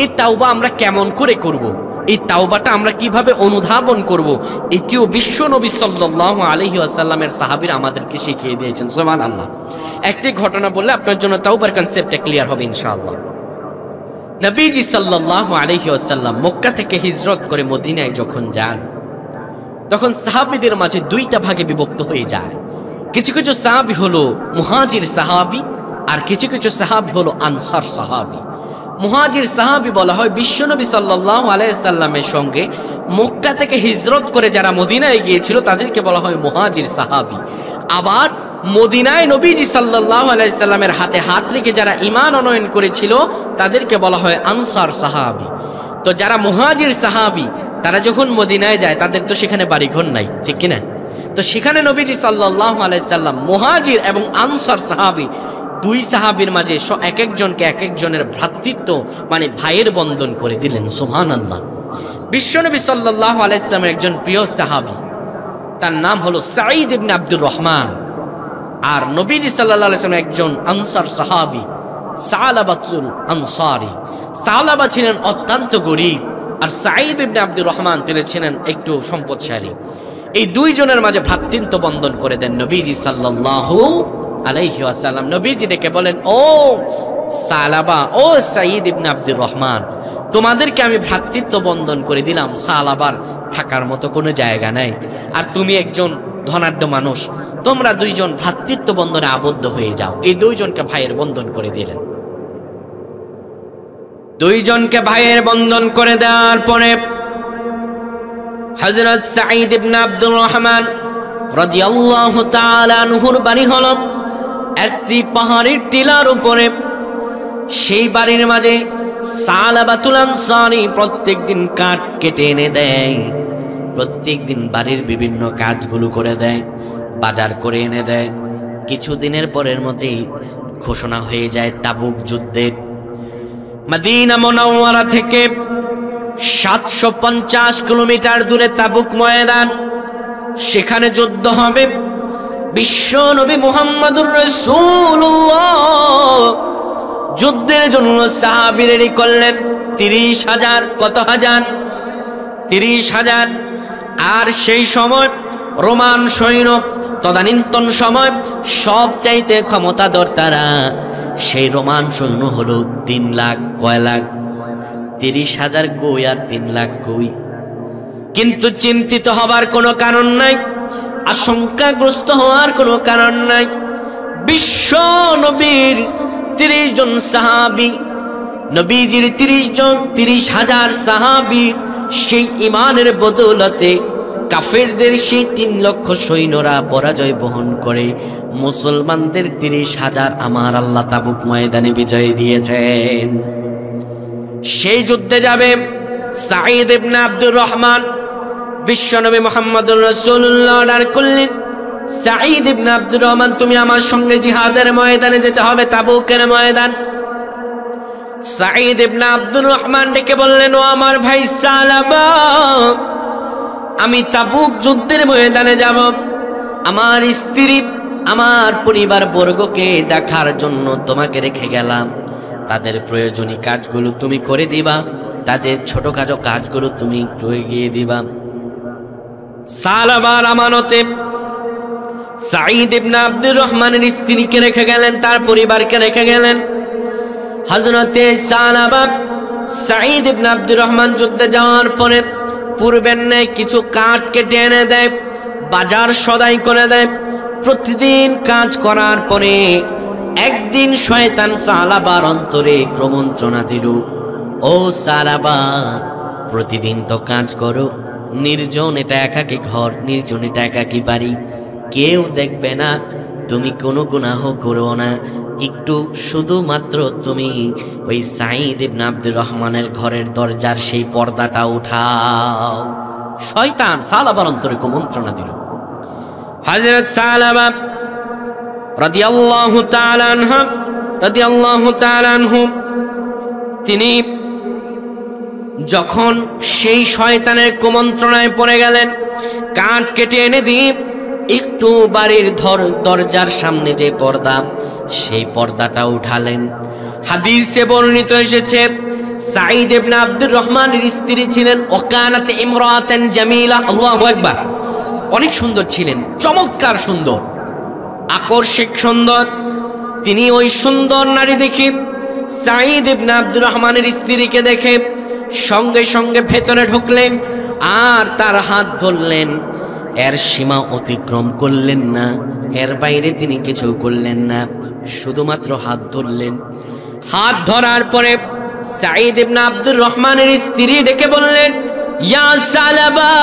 এই তাওবা আমরা কেমন করে করব? এই তাওবাটা আমরা কিভাবে অনুধাবন করব? এটিও বিশ্ব নবী সাল্লাল্লাহু আলাইহি ওয়াসাল্লামের সাহাবীরা আমাদেরকে শিখিয়ে দিয়েছেন। সুবহানাল্লাহ। একটি ঘটনা বললে আপনার জন্য তাওবার কনসেপ্টটা ক্লিয়ার হবে ইনশাআল্লাহ। নবীজি সাল্লাল্লাহু আলাইহি ওয়াসাল্লাম মক্কা থেকে হিজরত করে মদিনায় যখন যান, তখন সাহাবীদের মাঝে দুইটা ভাগে বিভক্ত হয়ে যায়। কিছু কিছু সাহাবী হলো মুহাজির সাহাবী, আর কিছু কিছু সাহাবী হলো আনসার সাহাবী। মুহাজির সাহাবী বলা হয় বিশ্বনবী সাল্লাল্লাহু আলাইহি সাল্লামের সঙ্গে মক্কা থেকে হিজরত করে যারা মদিনায় গিয়েছিল তাদেরকে বলা হয় মুহাজির সাহাবী। আবার মদিনায় নবীজি সাল্লাল্লাহু আলাইহি সাল্লামের হাতে হাত রেখে যারা ঈমান আনয়ন করেছিল তাদেরকে বলা হয় আনসার সাহাবী। তো যারা মুহাজির সাহাবী তারা যখন মদিনায় যায়, তাদের তো সেখানে বাড়িঘর নাই, ঠিক কিনা? তো সেখানে নবীজি সাল্লাল্লাহু আলাইহি সাল্লাম মুহাজির এবং আনসার সাহাবী দুই সাহাবীর মাঝে এক একজনকে এক একজনের ভ্রাতৃত্ব মানে ভাইয়ের বন্ধন করে দিলেন। সুবহানাল্লাহ। বিশ্বনবী সাল্লাল্লাহু আলাইহি সাল্লামের একজন প্রিয় সাহাবী, তার নাম হলো সাঈদ ইবনে আব্দুর রহমান। আর নবীজি সাল্লাল্লাহু আলাইহি সাল্লামের একজন আনসার সাহাবী সালাবাতুল আনসারী। সালাবা ছিলেন অত্যন্ত গরীব, আর সাঈদ ইবনে আব্দুর রহমান তিনি ছিলেন একটু সম্পদশালী। এই দুইজনের মাঝে ভ্রাতৃত্ব বন্ধন করে দেন নবীজি সাল্লাল্লাহু আলাইহি ওয়াসাল্লাম। নবীজি ডেকে বলেন, ও সালাবা, ও সাঈদ ইবনে আব্দুর রহমান, তোমাদেরকে আমি ভ্রাতৃত্ব বন্ধন করে দিলাম। সালাবার থাকার মতো কোনো জায়গা নাই, আর তুমি একজন ধনাঢ্য মানুষ, তোমরা দুইজন ভ্রাতৃত্ব বন্ধনে আবদ্ধ হয়ে যাও। এই দুইজনকে ভাইয়ের বন্ধন করে দিলেন। দুইজনকে ভাইয়ের বন্ধন করে দেওয়ার পরে হযরত সাঈদ ইবনে আব্দুর রহমান রাদিয়াল্লাহু তাআলা আনহুর বাড়ি হলো একটি পাহাড়ের টিলার উপরে। সেই বাড়ির মাঝে সালাবাতুল আনসারী প্রত্যেকদিন কাঠ কেটে এনে দেয়, প্রত্যেকদিন বাড়ির বিভিন্ন কাজগুলো করে দেয়। বাজার করে এনে দেয়। কিছুদিনের পরের মধ্যেই ঘোষণা হয়ে যায় তাবুক যুদ্ধের। মদিনা মুনাওয়ারা থেকে 750 কিলোমিটার দূরে তাবুক ময়দান, সেখানে যুদ্ধ হবে। বিশ্ব নবী মুহাম্মদুর রাসূলুল্লাহ যুদ্ধের জন্য সাহাবী রেডি করলেন 30,000। কত হাজার? 30,000। আর সেই সময় রোমান সৈন্য, তদানীন্তন সময় সব চাইতে ক্ষমতাধর তারা, সেই রোমান সৈন্য হলো 3 লাখ। কয় লাখ? 30,000 কই আর 3 লাখ কই? কিন্তু চিন্তিত হবার কোনো কারণ নাই, আশঙ্কাগ্রস্ত হওয়ার কোনো কারণ নাই। বিশ্ব নবীর 30 জন সাহাবী, নবীজির 30,000 সাহাবী, সেই ইমানের বদৌলতে কাফেরদের সেই 3 লক্ষ সৈন্যরা পরাজয় বহন করে মুসলমানদের 30,000 আমার আল্লাহ তাবুক ময়দানে বিজয় দিয়েছেন। সেই যুদ্ধে যাবে সাঈদ ইবনে আব্দুর রহমান। বিশ্বনবী মুহাম্মদুর রাসূলুল্লাহ অর্ডার করলেন, সাঈদ ইবনে আব্দুর রহমান, তুমি আমার সঙ্গে জিহাদের ময়দানে যেতে হবে, তাবুকের ময়দান। সাঈদ ইবনে আব্দুর রহমান ডেকে বললেন, ও আমার ভাই সালাবা, আমি তাবুক যুদ্ধের ময়দানে যাব। আমার স্ত্রী, আমার পরিবার বর্গকে দেখার জন্য তোমাকে রেখে গেলাম। তাদের প্রয়োজনীয় কাজগুলো তুমি করে দিবা, তাদের ছোটখাটো কাজগুলো তুমি একটু এগিয়ে দিবা। সালাবার আমানতে সাঈদ ইবনে আব্দুর রহমানের স্ত্রীকে রেখে গেলেন, তার পরিবারকে রেখে গেলেন। হযরতে সালাবা সাঈদ ইবনে আব্দুর রহমান যুদ্ধে যাওয়ার পরে পূর্বের ন্যায় কিছু কাঠ কেটে এনে দেয়, বাজার সদাই করে দেয়। প্রতিদিন কাজ করার পরে একদিন শয়তান সালাবার অন্তরে ক্রমন্ত্রণা দিল, ও সালাবা, প্রতিদিন তো কাজ করো, নির্জন এটা একাকী ঘর, নির্জন এটা একাকী বাড়ি, কেউ দেখবে না, তুমি কোনো গুনাহ করো না, একটু শুধুমাত্র তুমি ওই সাঈদ ইবনে আব্দুর রহমানের ঘরের দরজার সেই পর্দাটা উঠাও। শয়তান সালাবার অন্তরে কুমন্ত্রণা দিল। হযরত সালাবা রাদিয়াল্লাহু তাআলা আনহু তিনি যখন সেই শয়তানের কুমন্ত্রণায় পড়ে গেলেন, কাঠ কেটে এনে দিয়ে একটু বাড়ির দরজার সামনে যে পর্দা, সেই পর্দাটা উঠালেন। হাদিসে বর্ণিত এসেছে, সাঈদ ইবনে আব্দুর রহমানের স্ত্রী ছিলেন ওকানাত ইমরাতান জামিলা। আল্লাহু আকবার। অনেক সুন্দর ছিলেন, চমৎকার সুন্দর, আকর্ষক সুন্দর। তিনি ওই সুন্দর নারী দেখে, সাঈদ ইবনে আব্দুর রহমানের স্ত্রীকে দেখে সঙ্গে সঙ্গে ভেতরে ঢুকলেন আর তার হাত ধরলেন। এর সীমা অতিক্রম করলেন না, এর বাইরে তিনি কিছু করলেন না, শুধুমাত্র হাত ধরলেন। হাত ধরার পরে সাঈদ ইবনে আব্দুর রহমানের স্ত্রী ডেকে বললেন, ইয়া সালাবা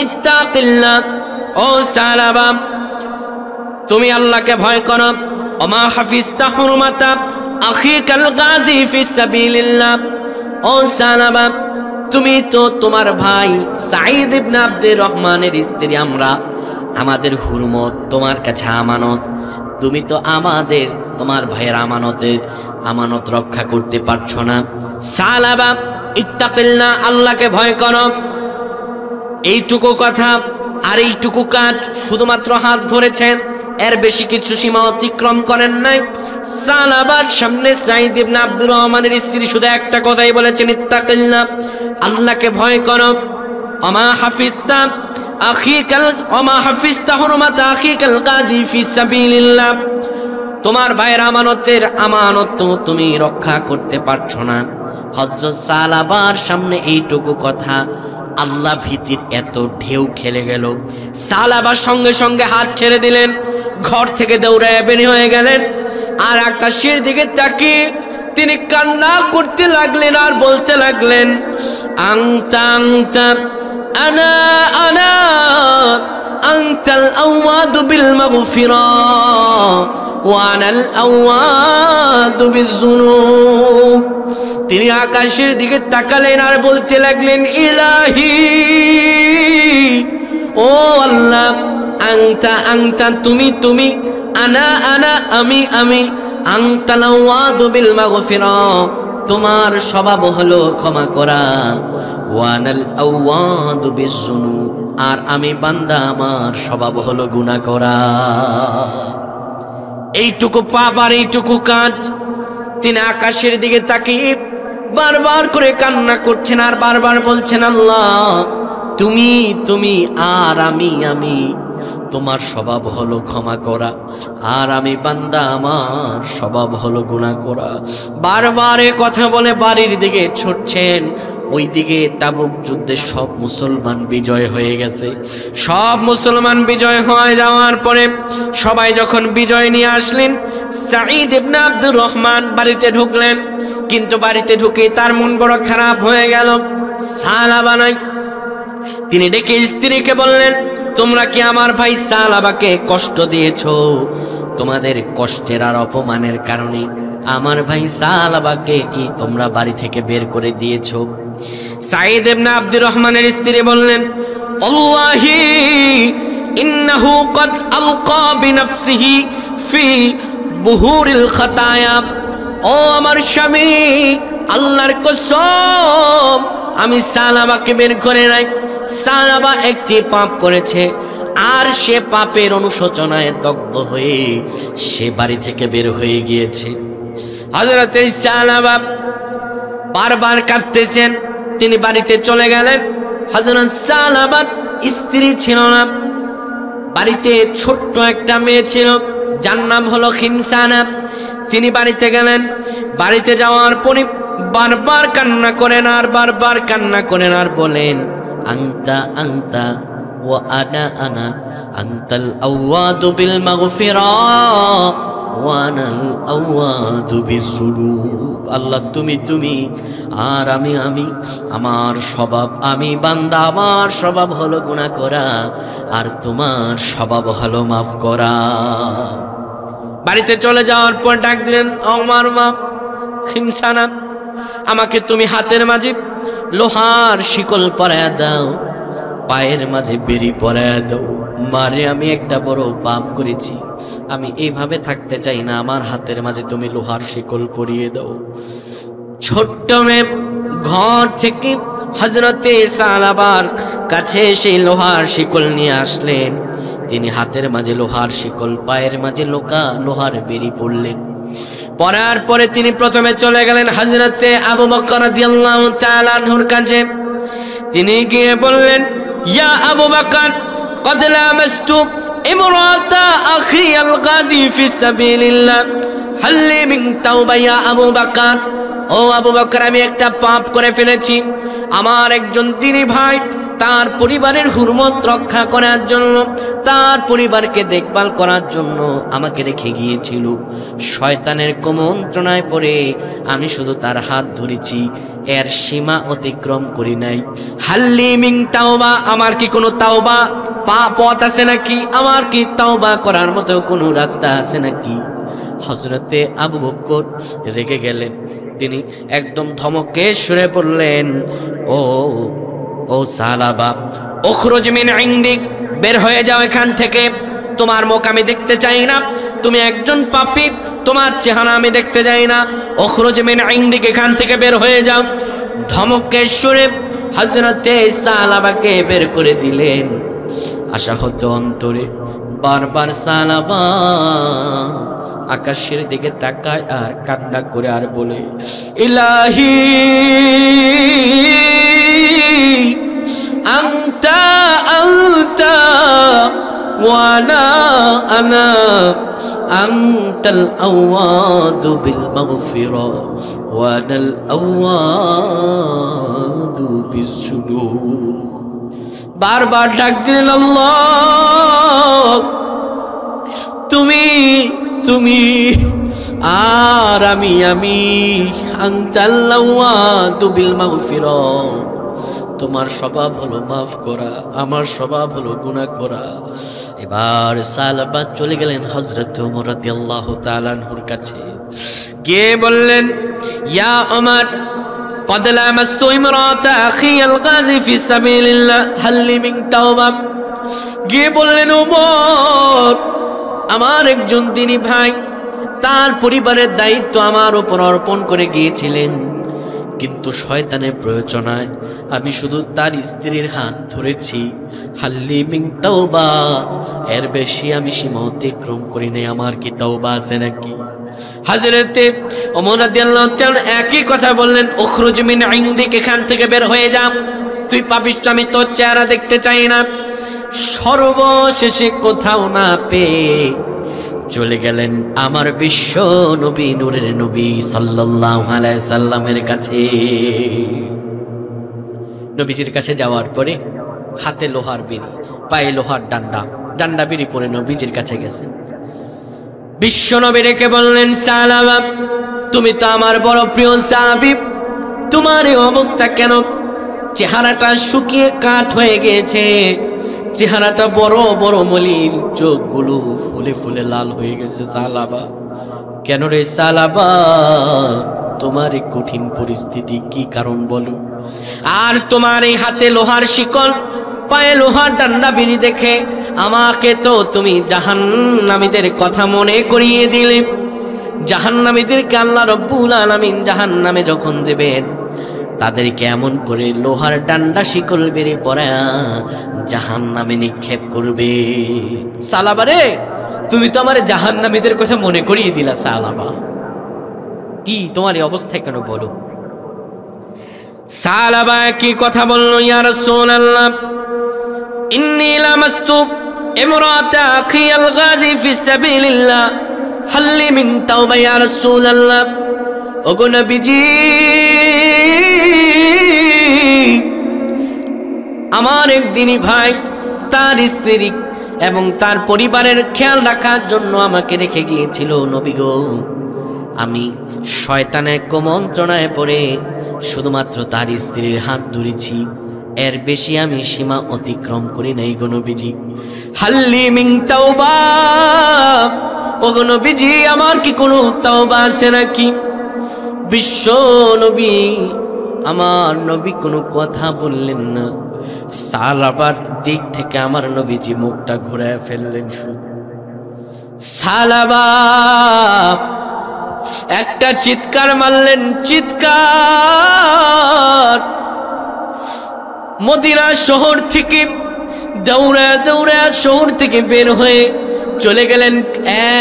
ইত্তাকিল্লাহ, ও সালাবা, তুমি আল্লাহকে ভয় করো। ওমা হাফিজতা হুরমাতা আখিকাল গাজী ফিস সাবিলিল্লাহ, ও সালাবা, তুমি তো তোমার ভাই সাঈদ ইবনে আব্দুর রহমানের স্ত্রী, আমরা আমাদের হুরমত তোমার কাছে আমানত, তুমি তো আমাদের তোমার ভাইয়ের আমানত রক্ষা করতে পারছো না। সালাবা ইত্তাকিল্লাহ, আল্লাহকে ভয় করো। এইটুকু কথা আর এইটুকু কাজ, শুধুমাত্র হাত ধরেছেন, এর বেশি কিছু সীমা অতিক্রম করেন নাই। সালাবার সামনে সাঈদ ইবনে আব্দুর রহমানের স্ত্রী শুধু একটা কথাই বলেছেন, ইত্তাকিল্লাহ, আল্লাহকে ভয় করো। ওমা হাফিজতা হুরমাতা আখিকাল গাজী ফিস সাবিলিল্লাহ, তোমার ভাইয়ের আমানত তো তুমি রক্ষা করতে পারছো না। হযরত সালাবার সামনে এইটুকু কথা, আল্লাহ ভীতির এত ঢেউ খেলে গেল। সালাবার সঙ্গে সঙ্গে হাত ছেড়ে দিলেন, ঘর থেকে দৌড়ায় বের হয়ে গেলেন, আর আকাশের দিকে তাকিয়ে তিনি কান্না করতে লাগলেন আর বলতে লাগলেন, আনতা আনতা আনা আনা আনতাল আওয়াদু বিল মাগফিরা ওয়া আনাল আওয়াদু বিযুনুব। তিনি আকাশের দিকে তাকালেন আর বলতে লাগলেন, ইলাহি, ও আল্লাহ, আংতা আংতা তুমি তুমি, আনা আনা আমি আমি, আংতাল আওয়াদু বিল মাগফিরা তোমার স্বভাব হলো ক্ষমা করা, ওয়ানাল আওয়াদু বিজ্জুনুব আর আমি বান্দা আমার স্বভাব হলো গুনাহ করা। এইটুকু পাপ আর এইটুকু কাজ। তিনি আকাশের দিকে তাকিয়ে বারবার করে কান্না করছেন আর বারবার বলছেন, আল্লাহ তুমি তুমি আর আমি আমি, তোমার স্বভাব হলো ক্ষমা করা আর আমি বান্দা আমার স্বভাব হলো গুনাহ করা। বারবার কথা বলে বাড়ির দিকে ছুটছেন। ওইদিকে তাবুক যুদ্ধে সব মুসলমান বিজয় হয়ে গেছে। সব মুসলমান বিজয় হয়ে যাওয়ার পরে সবাই যখন বিজয় নিয়ে আসলেন, সাঈদ ইবনে আব্দুর রহমান বাড়িতে ঢুকলেন। কিন্তু বাড়িতে ঢুকে তার মন বড় খারাপ হয়ে গেল। সালাবা নাই। তিনি ডেকে স্ত্রীকে বললেন, তোমরা কি আমার ভাই সালাবাকে কষ্ট দিয়েছো? তোমাদের কষ্টের আর অপমানের কারণে আমার ভাই সালাবাকে কি তোমরা বাড়ি থেকে বের করে দিয়েছো? সাঈদ ইবনে আব্দুর রহমানের স্ত্রী বললেন, আল্লাহি ইন্নাহু ক্বাদ আলকা বিনফসিহি ফি বুহুরিল খাতায়া। ও আমার স্বামী, আল্লাহর কসম আমি সালাবাকে বের করে নাই। সালাবা একটি পাপ করেছে আর সে পাপের অনুশোচনায় দগ্ধ হয়ে সে বাড়ি থেকে বের হয়ে গিয়েছে। হযরত সালাবা বারবার কাঁদতেছেন। তিনি বাড়িতে চলে গেলেন। হযরত সালাবার স্ত্রী ছিল না, বাড়িতে ছোট্ট একটা মেয়ে ছিল, যার নাম হলো খিমসানা। তিনি বাড়িতে গেলেন। বাড়িতে যাওয়ার পরে বারবার কান্না করেন আর বারবার কান্না করেন আর বলেন, আংতা আংতা ওয়া আনা আনা, আনতাল আওয়াদু বিল মাগফিরা ওয়া আনাল আওয়াদু বিজ্জুনুব। আল্লাহ তুমি তুমি আর আমি আমি, আমার স্বভাব আমি বান্দা আমার স্বভাব হলো গুনাহ করা আর তোমার স্বভাব হলো মাফ করা। বাড়িতে চলে যাওয়ার পর ডাক দিলেন, আমার মা খিমসানা, আমাকে তুমি হাতের মাঝে লোহার শিকল পরায়া দাও, পায়ের মাঝে বেরি পরায়া দাও। মারে আমি একটা বড় পাপ করেছি, আমি এইভাবে থাকতে চাই না, আমার হাতের মাঝে তুমি লোহার শিকল পরিয়ে দাও। ছোট্ট মেয়ে ঘর থেকে হযরতে সালাবার কাছে সেই লোহার শিকল নিয়ে আসলেন। তিনি হাতের মাঝে লোহার শিকল, পায়ের মাঝে লোহার বেরি পরলেন। পরার পরে তিনি প্রথমে চলে গেলেন হযরতে আবু বকর রাদিয়াল্লাহু তাআলা আনহুর কাছে। তিনি গিয়ে বললেন, ইয়া আবু বকর, قد لامست امرأة أخي الغازي في سبيل الله هل لي من توبة يا أبو بكر। ও আবু বকর, আমি একটা পাপ করে ফেলেছি। আমার একজন দিনী ভাই তার পরিবারের হুরমত রক্ষা করার জন্য, তার পরিবারকে দেখভাল করার জন্য আমাকে রেখে গিয়েছিল। শয়তানের কুমন্ত্রণায় পড়ে আমি শুধু তার হাত ধরেছি, এর সীমা অতিক্রম করি নাই। হাল্লি মিন তাওবা, আমার কি কোনো তাওবা পথ আছে নাকি? আমার কি তাওবা করার মতো কোনো রাস্তা আছে নাকি? হযরতে আবু বকর রেগে গেলেন। তিনি একদম ধমকে সুরে পড়লেন, ও সালাবা, উখরুজ মিন ইনদিক, বের হয়ে যাও এখান থেকে, তোমার মুখ আমি দেখতে চাই না, তুমি একজন পাপী, তোমার চেহারা আমি দেখতে চাই না। উখরুজ মিন ইনদিক, এখান থেকে বের হয়ে যাও। ধমকে সুরে হযরতে সালাবাকে বের করে দিলেন। আশাহত অন্তরে বারবার সালাবা আকাশের দিকে তাকায় আর কান্না করে আর বলে, ইলাহি আনতা আনতা ওয়ানা আনা, আনতাল আওয়াদু বিল মাগফিরা ওয়ানাল আওয়াদু বিজ্জুনুব। বারবার ডাক দিলেন, আল্লাহ তুমি তুমি আর আমি আমি, আনতাল আওয়াদু বিল মাগফিরা, তোমার স্বভাব হলো মাফ করা, আমার স্বভাব হলো গুনাহ করা। এবার সালাবা চলে গেলেন হযরত ওমর রাদিয়াল্লাহু তাআলা আনহুর কাছে। গিয়ে বললেন, ইয়া ওমর, قد لامست امرأة أخي الغازي في سبيل الله هل لي من توبة। গিয়ে বললেন, ওমর, আমার একজন দিনী ভাই তার পরিবারের দায়িত্ব আমার উপর অর্পণ করে গিয়েছিলেন, কিন্তু শয়তানের প্রয়োজনায় আমি শুধু তার স্ত্রীর হাত ধরেছি। হাল্লি মিন তাওবা, এর বেশি আমি সীমা অতিক্রম করি নাই। আমার কি তাওবা আছে নাকি? হযরতে ওমর রাদিয়াল্লাহু তাআলা একই কথা বললেন, উখরুজ মিন ইনদিক, এখান থেকে বের হয়ে যা, তুই পাপিষ্ঠ, আমি তোর চেহারা দেখতে চাই না। সর্বশেষে কোথাও না পেয়ে চলে গেলেন আমার বিশ্ব নবী, নূরের নবী সাল্লাল্লাহু আলাইহি সাল্লামের কাছে। নবীজির কাছে যাওয়ার পরে হাতে লোহার বিড়ি, পায়ে লোহার ডান্ডা, ডান্ডা বিড়ি পরে নবীজির কাছে গেছেন। বিশ্ব নবী রেখে বললেন, সালাবা, তুমি তো আমার বড় প্রিয় সাহাবী, তোমার এই অবস্থা কেন? চেহারাটা শুকিয়ে কাঠ হয়ে গেছে, চেহারাটা বড় বড় মলিন, চোখগুলো ফুলে ফুলে লাল হয়ে গেছে। সালাবা, কেন রে সালাবা, তোমার এই কঠিন পরিস্থিতি কি কারণ বলো? আর তোমার এই হাতে লোহার শিকল, পায়ে লোহার ডান্ডা বিড়ি দেখে আমাকে তো তুমি জাহান্নামীদের কথা মনে করিয়ে দিলে। জাহান্নামীদেরকে আল্লাহ রব্বুল আলামিন জাহান্নামে যখন দেবেন, তাদেরকে এমন করে লোহার ডান্ডা শিকল বেড়ে পড়া জাহান্নামে নিক্ষেপ করবে। সালাবা রে, তুমি তো আমার জাহান্নামীদের কথা মনে করিয়ে দিলা। সালাবা, কি তোমার এই অবস্থায় কেন বলো? সালাবা কি কথা বলল, ইয়া রাসূলুল্লাহ, ইন্নী লামাস্তু ইমরাতা আখি আল গাজী ফি সাবিলিল্লাহ, হাল্লি মিন তাওবা ইয়া রাসূলুল্লাহ। ওগো নবীজি, আমার এক দিনী ভাই তার স্ত্রী এবং তার পরিবারের খেয়াল রাখার জন্য আমাকে রেখে গিয়েছিল। নবী গো, আমি শয়তানের কুমন্ত্রণায় পড়ে শুধুমাত্র তার স্ত্রীর হাত ধরেছি, এর বেশি আমি সীমা অতিক্রম করি নাই গো নবীজি। হাল্লি মিন তাওবা, ও গো নবীজি, আমার কি কোনো তাওবা আছে নাকি? বিশ্ব নবী, আমার নবী কোনো কথা বললেন না। সালাবার দিক থেকে আমার নবীজি মুখটা ঘুরায় ফেললেন। সালাবা একটা চিৎকার মারলেন, চিৎকার। মদিনা শহর থেকে দৌড়া দৌড়া শহর থেকে বের হয়ে চলে গেলেন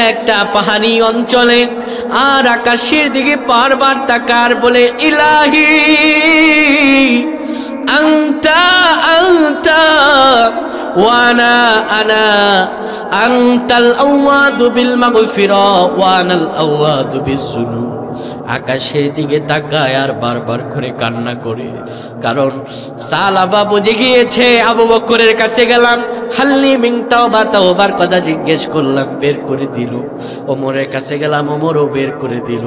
একটা পাহাড়ি অঞ্চলে, আর আকাশের দিকে বারবার তাকার বলে, ইলাহি আনতা আনতা ওয়ানা আনা, আনতাল আওয়াদু বিল মাগফিরা ওয়ানাল আওয়াদু বিযুনুব। আকাশের দিকে তাকায় আর বারবার করে কান্না করে, কারণ সালাবা বুঝে গিয়েছে। আবু বকরের কাছে গেলাম, হাল্লি মিন তাওবা, তাওবার কথা জিজ্ঞেস করলাম, বের করে দিল। ওমরের কাছে গেলাম, ওমরও বের করে দিল।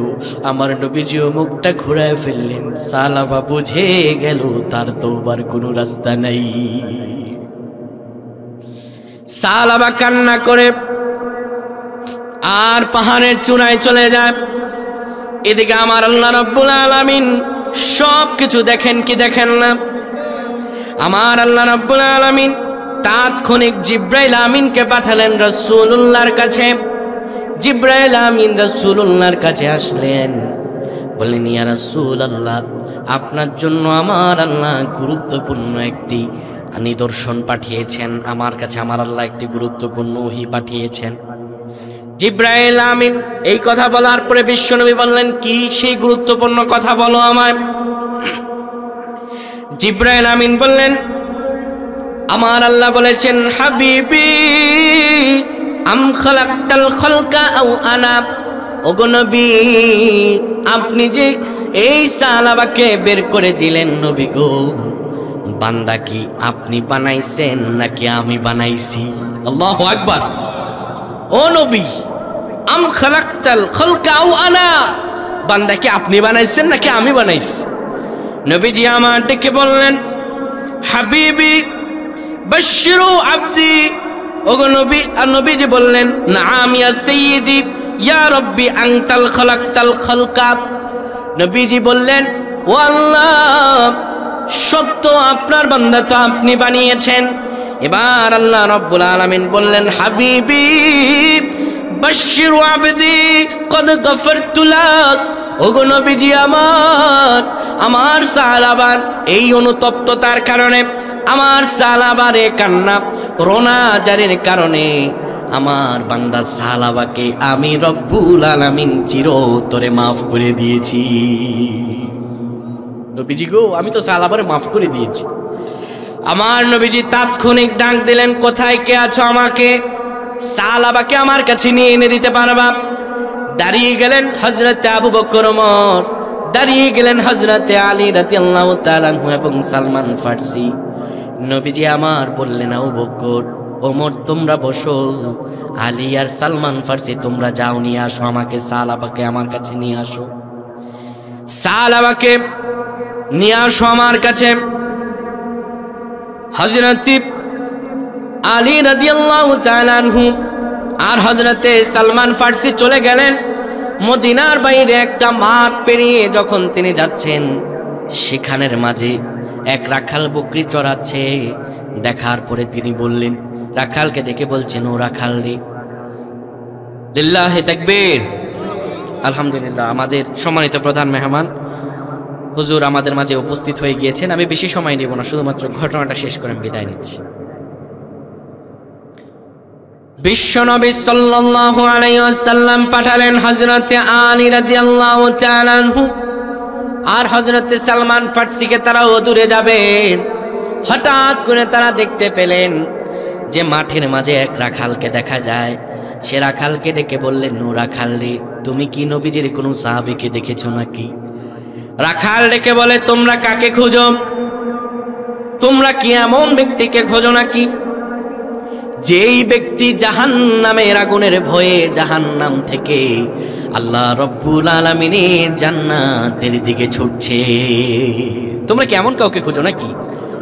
আমার নবীজিও মুখটা ঘুরায় ফেললেন। সালাবা বুঝে গেল তার তওবার কোনো রাস্তা নাই। সালাবা কান্না করে আর পাহাড়ের চূড়ায় চলে যায়। এদিকে আমার আল্লাহ রাব্বুল আলামিন সব কিছু দেখেন কি দেখেন না? আমার আল্লাহ রাব্বুল আলামিন তাৎক্ষণিক জিব্রাইল আমিনকে পাঠালেন রাসূলুল্লাহর কাছে। জিব্রাইল আমিন রাসূলুল্লাহর কাছে আসলেন, বললেন, ইয়া রাসূলুল্লাহ, আপনার জন্য আমার আল্লাহ গুরুত্বপূর্ণ একটি নিদর্শন পাঠিয়েছেন। আমার কাছে আমার আল্লাহ একটি গুরুত্বপূর্ণ ওহী পাঠিয়েছেন। জিব্রাইল আমিন এই কথা বলার পরে বিশ্বনবী বললেন, কি সেই গুরুত্বপূর্ণ কথা বলো আমায়। জিব্রাইল আমিন বললেন, আমার আল্লাহ বলেছেন, হাবিবি আম খালাকতাল খালকা আও আনা, ওগো নবী, আপনি যে এই সালাবাকে বের করে দিলেন, নবী গো, বান্দা কি আপনি বানাইছেন নাকি আমি বানাইছি? আল্লাহু আকবার। ও নবী, আম খালাকতাল খালকা আও আনা, বান্দা কি আপনি বানাইছেন নাকি আমি বানাইছি? নবীজি আমার ডেকে বললেন, হাবিবি বাশশিরু আবদি, ওগো নবী। আর নবীজি বললেন, নাআম ইয়া সাইয়্যিদি ইয়া রাব্বি আনতাল খালাকতাল খালকা। নবীজি বললেন, ও আল্লাহ, সত্য আপনার বান্দা তো আপনি বানিয়েছেন, এবার আল্লাহ রাব্বুল আলামিন বললেন, হাবিবি বাশশির আবদি কদ গফরতু লাক। ওগো নবীজি আমার সালাবার এই অনুতপ্ততার কারণে, আমার সালাবার এই কান্না রোনা জারির কারণে আমার বান্দা সালাবাকে আমি রব্বুল আলামিন চিরতরে মাফ করে দিয়েছি। নবীজি গো, আমি তো সালাবারে মাফ করে দিয়েছি। আমার নবীজি তাৎক্ষণিক ডাক দিলেন, কোথায় কে আছো? আমাকে সালাবাকে আমার কাছে নিয়ে এনে দিতে পারবা? দাঁড়িয়ে গেলেন হযরতে আবু বকর ওমর, দাঁড়িয়ে গেলেন হযরতে আলী রাদিয়াল্লাহু তাআলা আনহু এবং সালমান ফারসি। নবীজি আমার বললেন, আবু বকর ওমর তোমরা বসো, আলী আর সালমান ফারসি তোমরা যাও, নিয়ে আসো আমাকে, সালাবাকে আমার কাছে নিয়ে আসো। সালাবাকে নিয়ে আসো আমার কাছে। হযরতে আলী রাদিয়াল্লাহু তাআলা আনহু আর হযরতে সালমান ফারসি চলে গেলেন মদিনার বাইরে একটা মাঠ পেরিয়ে। যখন তিনি যাচ্ছেন, সেখানের মাঝে এক রাখাল বকরি চড়াচ্ছে। দেখার পরে তিনি বললেন, রাখালকে দেখে বলছেন, ও রাখাল রে। লিল্লাহি তাকবীর, আলহামদুলিল্লাহ। আমাদের সম্মানিত প্রধান মেহমান হুজুর আমাদের মাঝে উপস্থিত হয়ে গিয়েছেন। আমি বেশি সময় নেব না, শুধুমাত্র ঘটনাটা শেষ করে আমি বিদায় নিচ্ছি। বিশ্বনবী সাল্লাল্লাহু আলাইহি ওয়াসাল্লাম পাঠালেন হযরতে আলী রাদিয়াল্লাহু তাআলা আনহু আর হযরতে সালমান ফারসিকে। তারাও দূরে যাবেন। হঠাৎ করে তারা দেখতে পেলেন যে মাঠের মাঝে এক রাখালকে দেখা যায়। সে রাখালকে ডেকে বললেন, ও রাখাল রে, তুমি কি নবীজির কোনো সাহাবীকে দেখেছো নাকি? রাখাল ডেকে বলে, তোমরা কাকে খুঁজো? তোমরা কি এমন ব্যক্তিকে খোঁজো নাকি যেই ব্যক্তি জাহান্নামের আগুনের ভয়ে জাহান্নাম থেকে আল্লাহ রব্বুল আলামিনের জান্নাতের দিকে ছুটছে? তোমরা কি এমন কাউকে খোঁজো নাকি?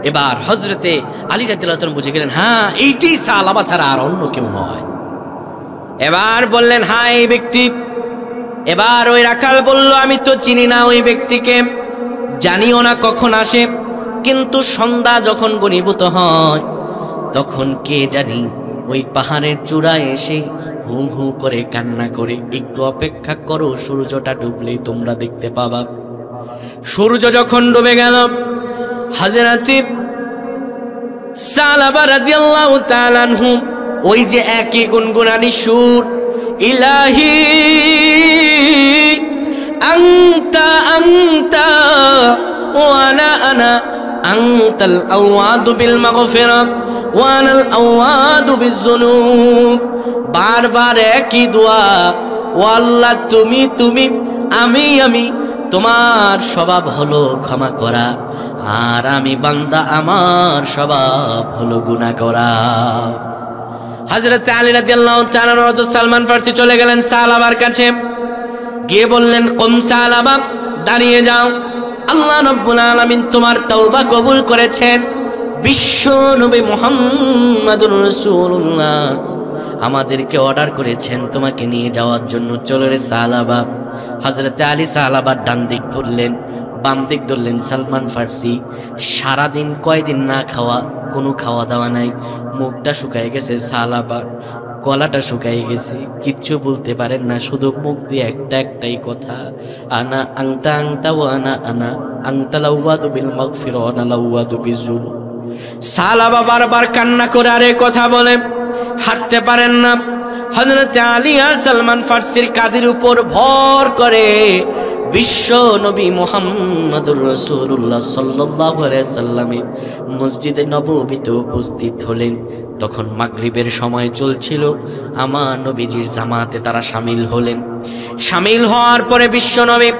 এবার হযরতে আলী রাদিয়াল্লাহু তাআলা বুঝে গেলেন, হ্যাঁ এইটাই সালাবা ছাড়া আর অন্য কেউ নয়। এবার বললেন, হ্যাঁ এই ব্যক্তি। এবার ওই রাখাল বলল, আমি তো চিনি না ওই ব্যক্তিকে, জানিও না কখন আসে, কিন্তু সন্ধ্যা যখন ঘনীভূত হয় তখন কে জানি ওই পাহাড়ের চূড়ায় এসে হু হু করে কান্না করে। একটু অপেক্ষা করো, সূর্যটা ডুবলেই তোমরা দেখতে পাবা। সূর্য যখন ডুবে গেল, হযরত সালাবা রাদিয়াল্লাহু তাআলা আনহু ওই যে একই গুনগুনানি সুর, ইলাহি আনতা আনতা ওয়ানা আনা আনতাল আওয়াদু বিল মাগফিরা ওয়ানাল আওয়াদু বিযুনুব। বারবার একই দোয়া, ও আল্লাহ তুমি তুমি, আমি তোমার স্বভাব হলো ক্ষমা করা, আর আমি বান্দা, আমার স্বভাব হলো গুনাহ করা। হযরত আলী রাদিয়াল্লাহু তাআলা আনহু সালমান ফারসি চলে গেলেন সালাবার কাছে, গিয়ে বললেন, কুম সালাবা, দাঁড়িয়ে যাও, আল্লাহ রাব্বুল আলামিন তোমার তওবা কবুল করেছেন। বিশ্ব নবী মুহাম্মাদুর রাসূলুল্লাহ আমাদেরকে অর্ডার করেছেন তোমাকে নিয়ে যাওয়ার জন্য। চলো রে সালাবা। হযরত আলী সালাবার ডান দিক ধরলেন, বাম দিক ধরলেন সালমান ফারসি। সারাদিন কয়দিন না খাওয়া, কোনো খাওয়া দাওয়া নাই, মুখটা শুকায় গেছে সালাবার, গলাটা শুকায় গেছে, কিচ্ছু বলতে পারেন না, শুধু মুখ দিয়ে একটাই কথা, আনা আংতা আংতা ও আনা আনা আংতা লাউয়াদু বিল মাগফিরা ওয়া আনা লাউয়াদু বিযুনুব। সালাবা বারবার কান্না করে আর কথা বলে, হাঁটতে পারেন না। হযরত আলী আর সালমান ফারসির কাঁধের উপর ভর করে বিশ্ব নবী মুহাম্মদুর রাসূলুল্লাহ সাল্লাল্লাহু আলাইহি সাল্লামের মসজিদে নববীতে উপস্থিত হলেন। তখন মাগরিবের সময় চলছিল। আমার নবীজির জামাতে তারা শামিল হলেন। শামিল হওয়ার পরে বিশ্ব নবী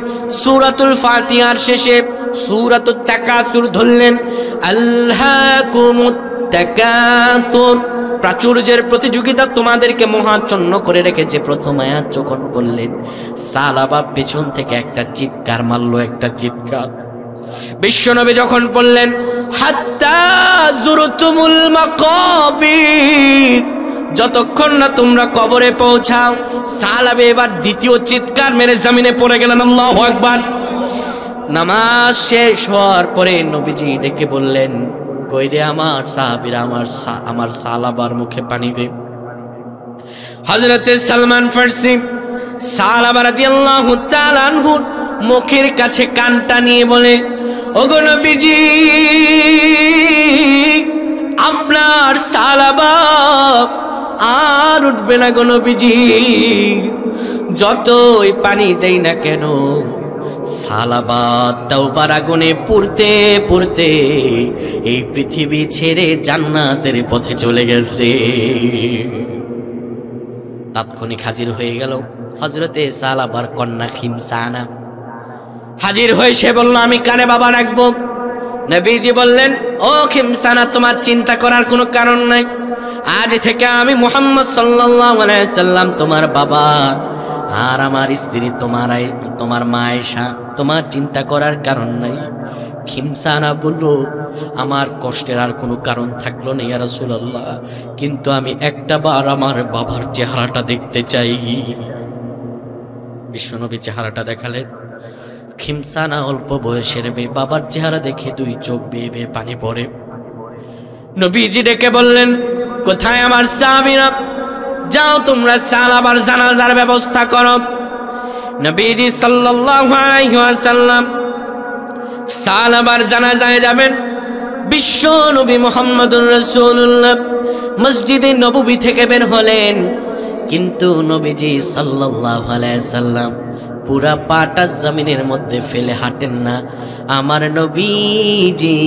সূরাতুল ফাতিহার শেষে সূরাতুত তাকাসুর ধরলেন, আল্লাকুমুত তাকাতুর, প্রাচুর্যের প্রতিযোগিতা তোমাদেরকে মহাচ্ছন্ন করে রেখেছে। প্রথম আয়াত যখন বললেন, সালাবা পেছন থেকে একটা চিৎকার মারলো, একটা চিৎকার। বিশ্বনবী যখন বললেন, হাত্তা যুরতুমুল মাকাবির, যতক্ষণ না তোমরা কবরে পৌঁছাও। সালাবা এবার দ্বিতীয় চিৎকার মেরে জমিনে পড়ে গেলেন। আল্লাহু আকবার। নামাজ শেষ হওয়ার পরে নবীজি ডেকে বললেন, কইরে আমার সাহাবীরা আমার সালাবার মুখে পানি দে। হযরতে সালমান ফারসি সালাবা রাদিয়াল্লাহু তাআলা আনহু মুখের কাছে কানটা নিয়ে বলে, ওগো নবীজি, আপনার সালাবা আর উঠবে না গো নবীজি। যতই পানি দেই না কেন সালাবা তাওবার আগুনে পুড়তে পুড়তে এই পৃথিবী ছেড়ে জান্নাতের পথে চলে গেছে। তাৎক্ষণিক হাজির হয়ে গেল হযরতে সালাবার কন্যা খিমসানা। হাজির হয়ে সে বলল, আমি কানে বাবা রাখবো। নবীজি বললেন, ও খিমসানা, তোমার চিন্তা করার কোনো কারণ নাই। আজ থেকে আমি মুহাম্মদ সাল্লাল্লাহু আলাইহি সাল্লাম তোমার বাবা, আর আমার স্ত্রী তোমার মা আয়েশা। তোমার চিন্তা করার কারণ নাই। খিমসানা বলল, আমার কষ্টের আর কোনো কারণ থাকলো না ইয়া রাসূলুল্লাহ, কিন্তু আমি একটা বার আমার বাবার চেহারাটা দেখতে চাই। বিশ্বনবী চেহারাটা দেখালেন। খিমসানা অল্প বয়সের মেয়ে, বাবার চেহারা দেখে দুই চোখ বেয়ে বেয়ে পানি পড়ে। নবীজি ডেকে বললেন, কোথায় আমার সাহাবীরা? যাও তোমরা সালাবার জানাজার ব্যবস্থা করো। নবীজি সাল্লাল্লাহু আলাইহি ওয়াসাল্লাম সালাবার জানাজায় যাবেন। বিশ্ব নবী মুহাম্মদুর রাসূলুল্লাহ মসজিদে নববী থেকে বের হলেন, কিন্তু নবীজি সাল্লাল্লাহু আলাইহি সাল্লাম পুরা পাটা জমিনের মধ্যে ফেলে হাঁটেন না। আমার নবীজি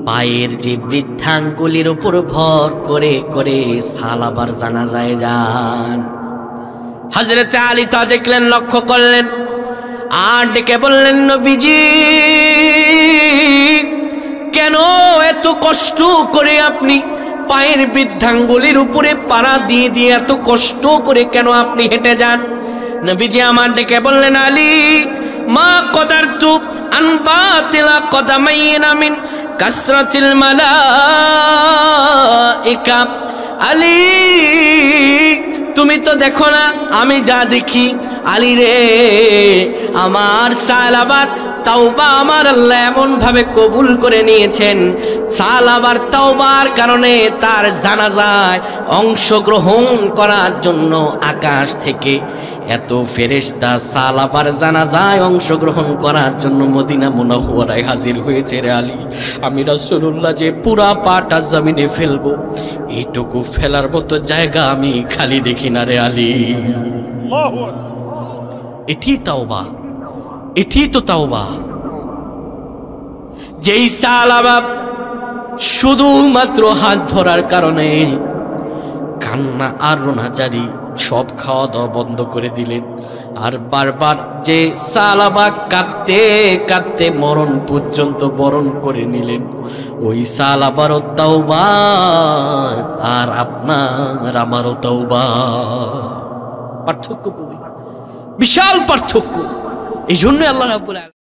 পায়ের যে বৃদ্ধাঙ্গুলির উপর ভর করে করে সালাবার জানাজায় যান। হযরতে আলী তা দেখলেন, লক্ষ্য করলেন, আর ডেকে বললেন, নবীজি, কেন এত কষ্ট করে আপনি পায়ের বৃদ্ধাঙ্গুলির উপরে পাড়া দিয়ে দিয়ে এত কষ্ট করে কেন আপনি হেঁটে যান? নবীজি আমার ডেকে বললেন, আলী, মা কদারতু আন বাতিলা কদামাইনা মিন কাসরাতিল মালাইকা। আলী, তুমি তো দেখো না আমি যা দেখি। আলী রে, আমার সালাবার তাওবা আমার আল্লাহ এমন ভাবে কবুল করে নিয়েছেন, সালাবার তাওবার কারণে তার জানাজায় অংশগ্রহণ করার জন্য আকাশ থেকে এত ফেরেশতা সালাবার জানাজায় অংশগ্রহণ করার জন্য মদিনা মুনাওয়ারায় হাজির হয়েছে রে আলী। আমি রাসূলুল্লাহ যে পুরা পাটা জমিনে ফেলবো, এইটুকু ফেলার মতো জায়গা আমি খালি দেখি না রে আলী। এটি তাওবা, এটি তো তাওবা। যেই সালাবা শুধুমাত্র হাত ধরার কারণে কান্না আর রোনাজারি সব খাওয়া দাওয়া বন্ধ করে দিলেন, আর বারবার যে সালাবা কাঁদতে কাঁদতে মরণ পর্যন্ত বরণ করে নিলেন, ওই সালাবারও তাওবা আর আপনার আমারও তাওবা। পার্থক্য কই? বিশাল পার্থক্য। এই জন্য আল্লাহ রাব্বুল আলামিন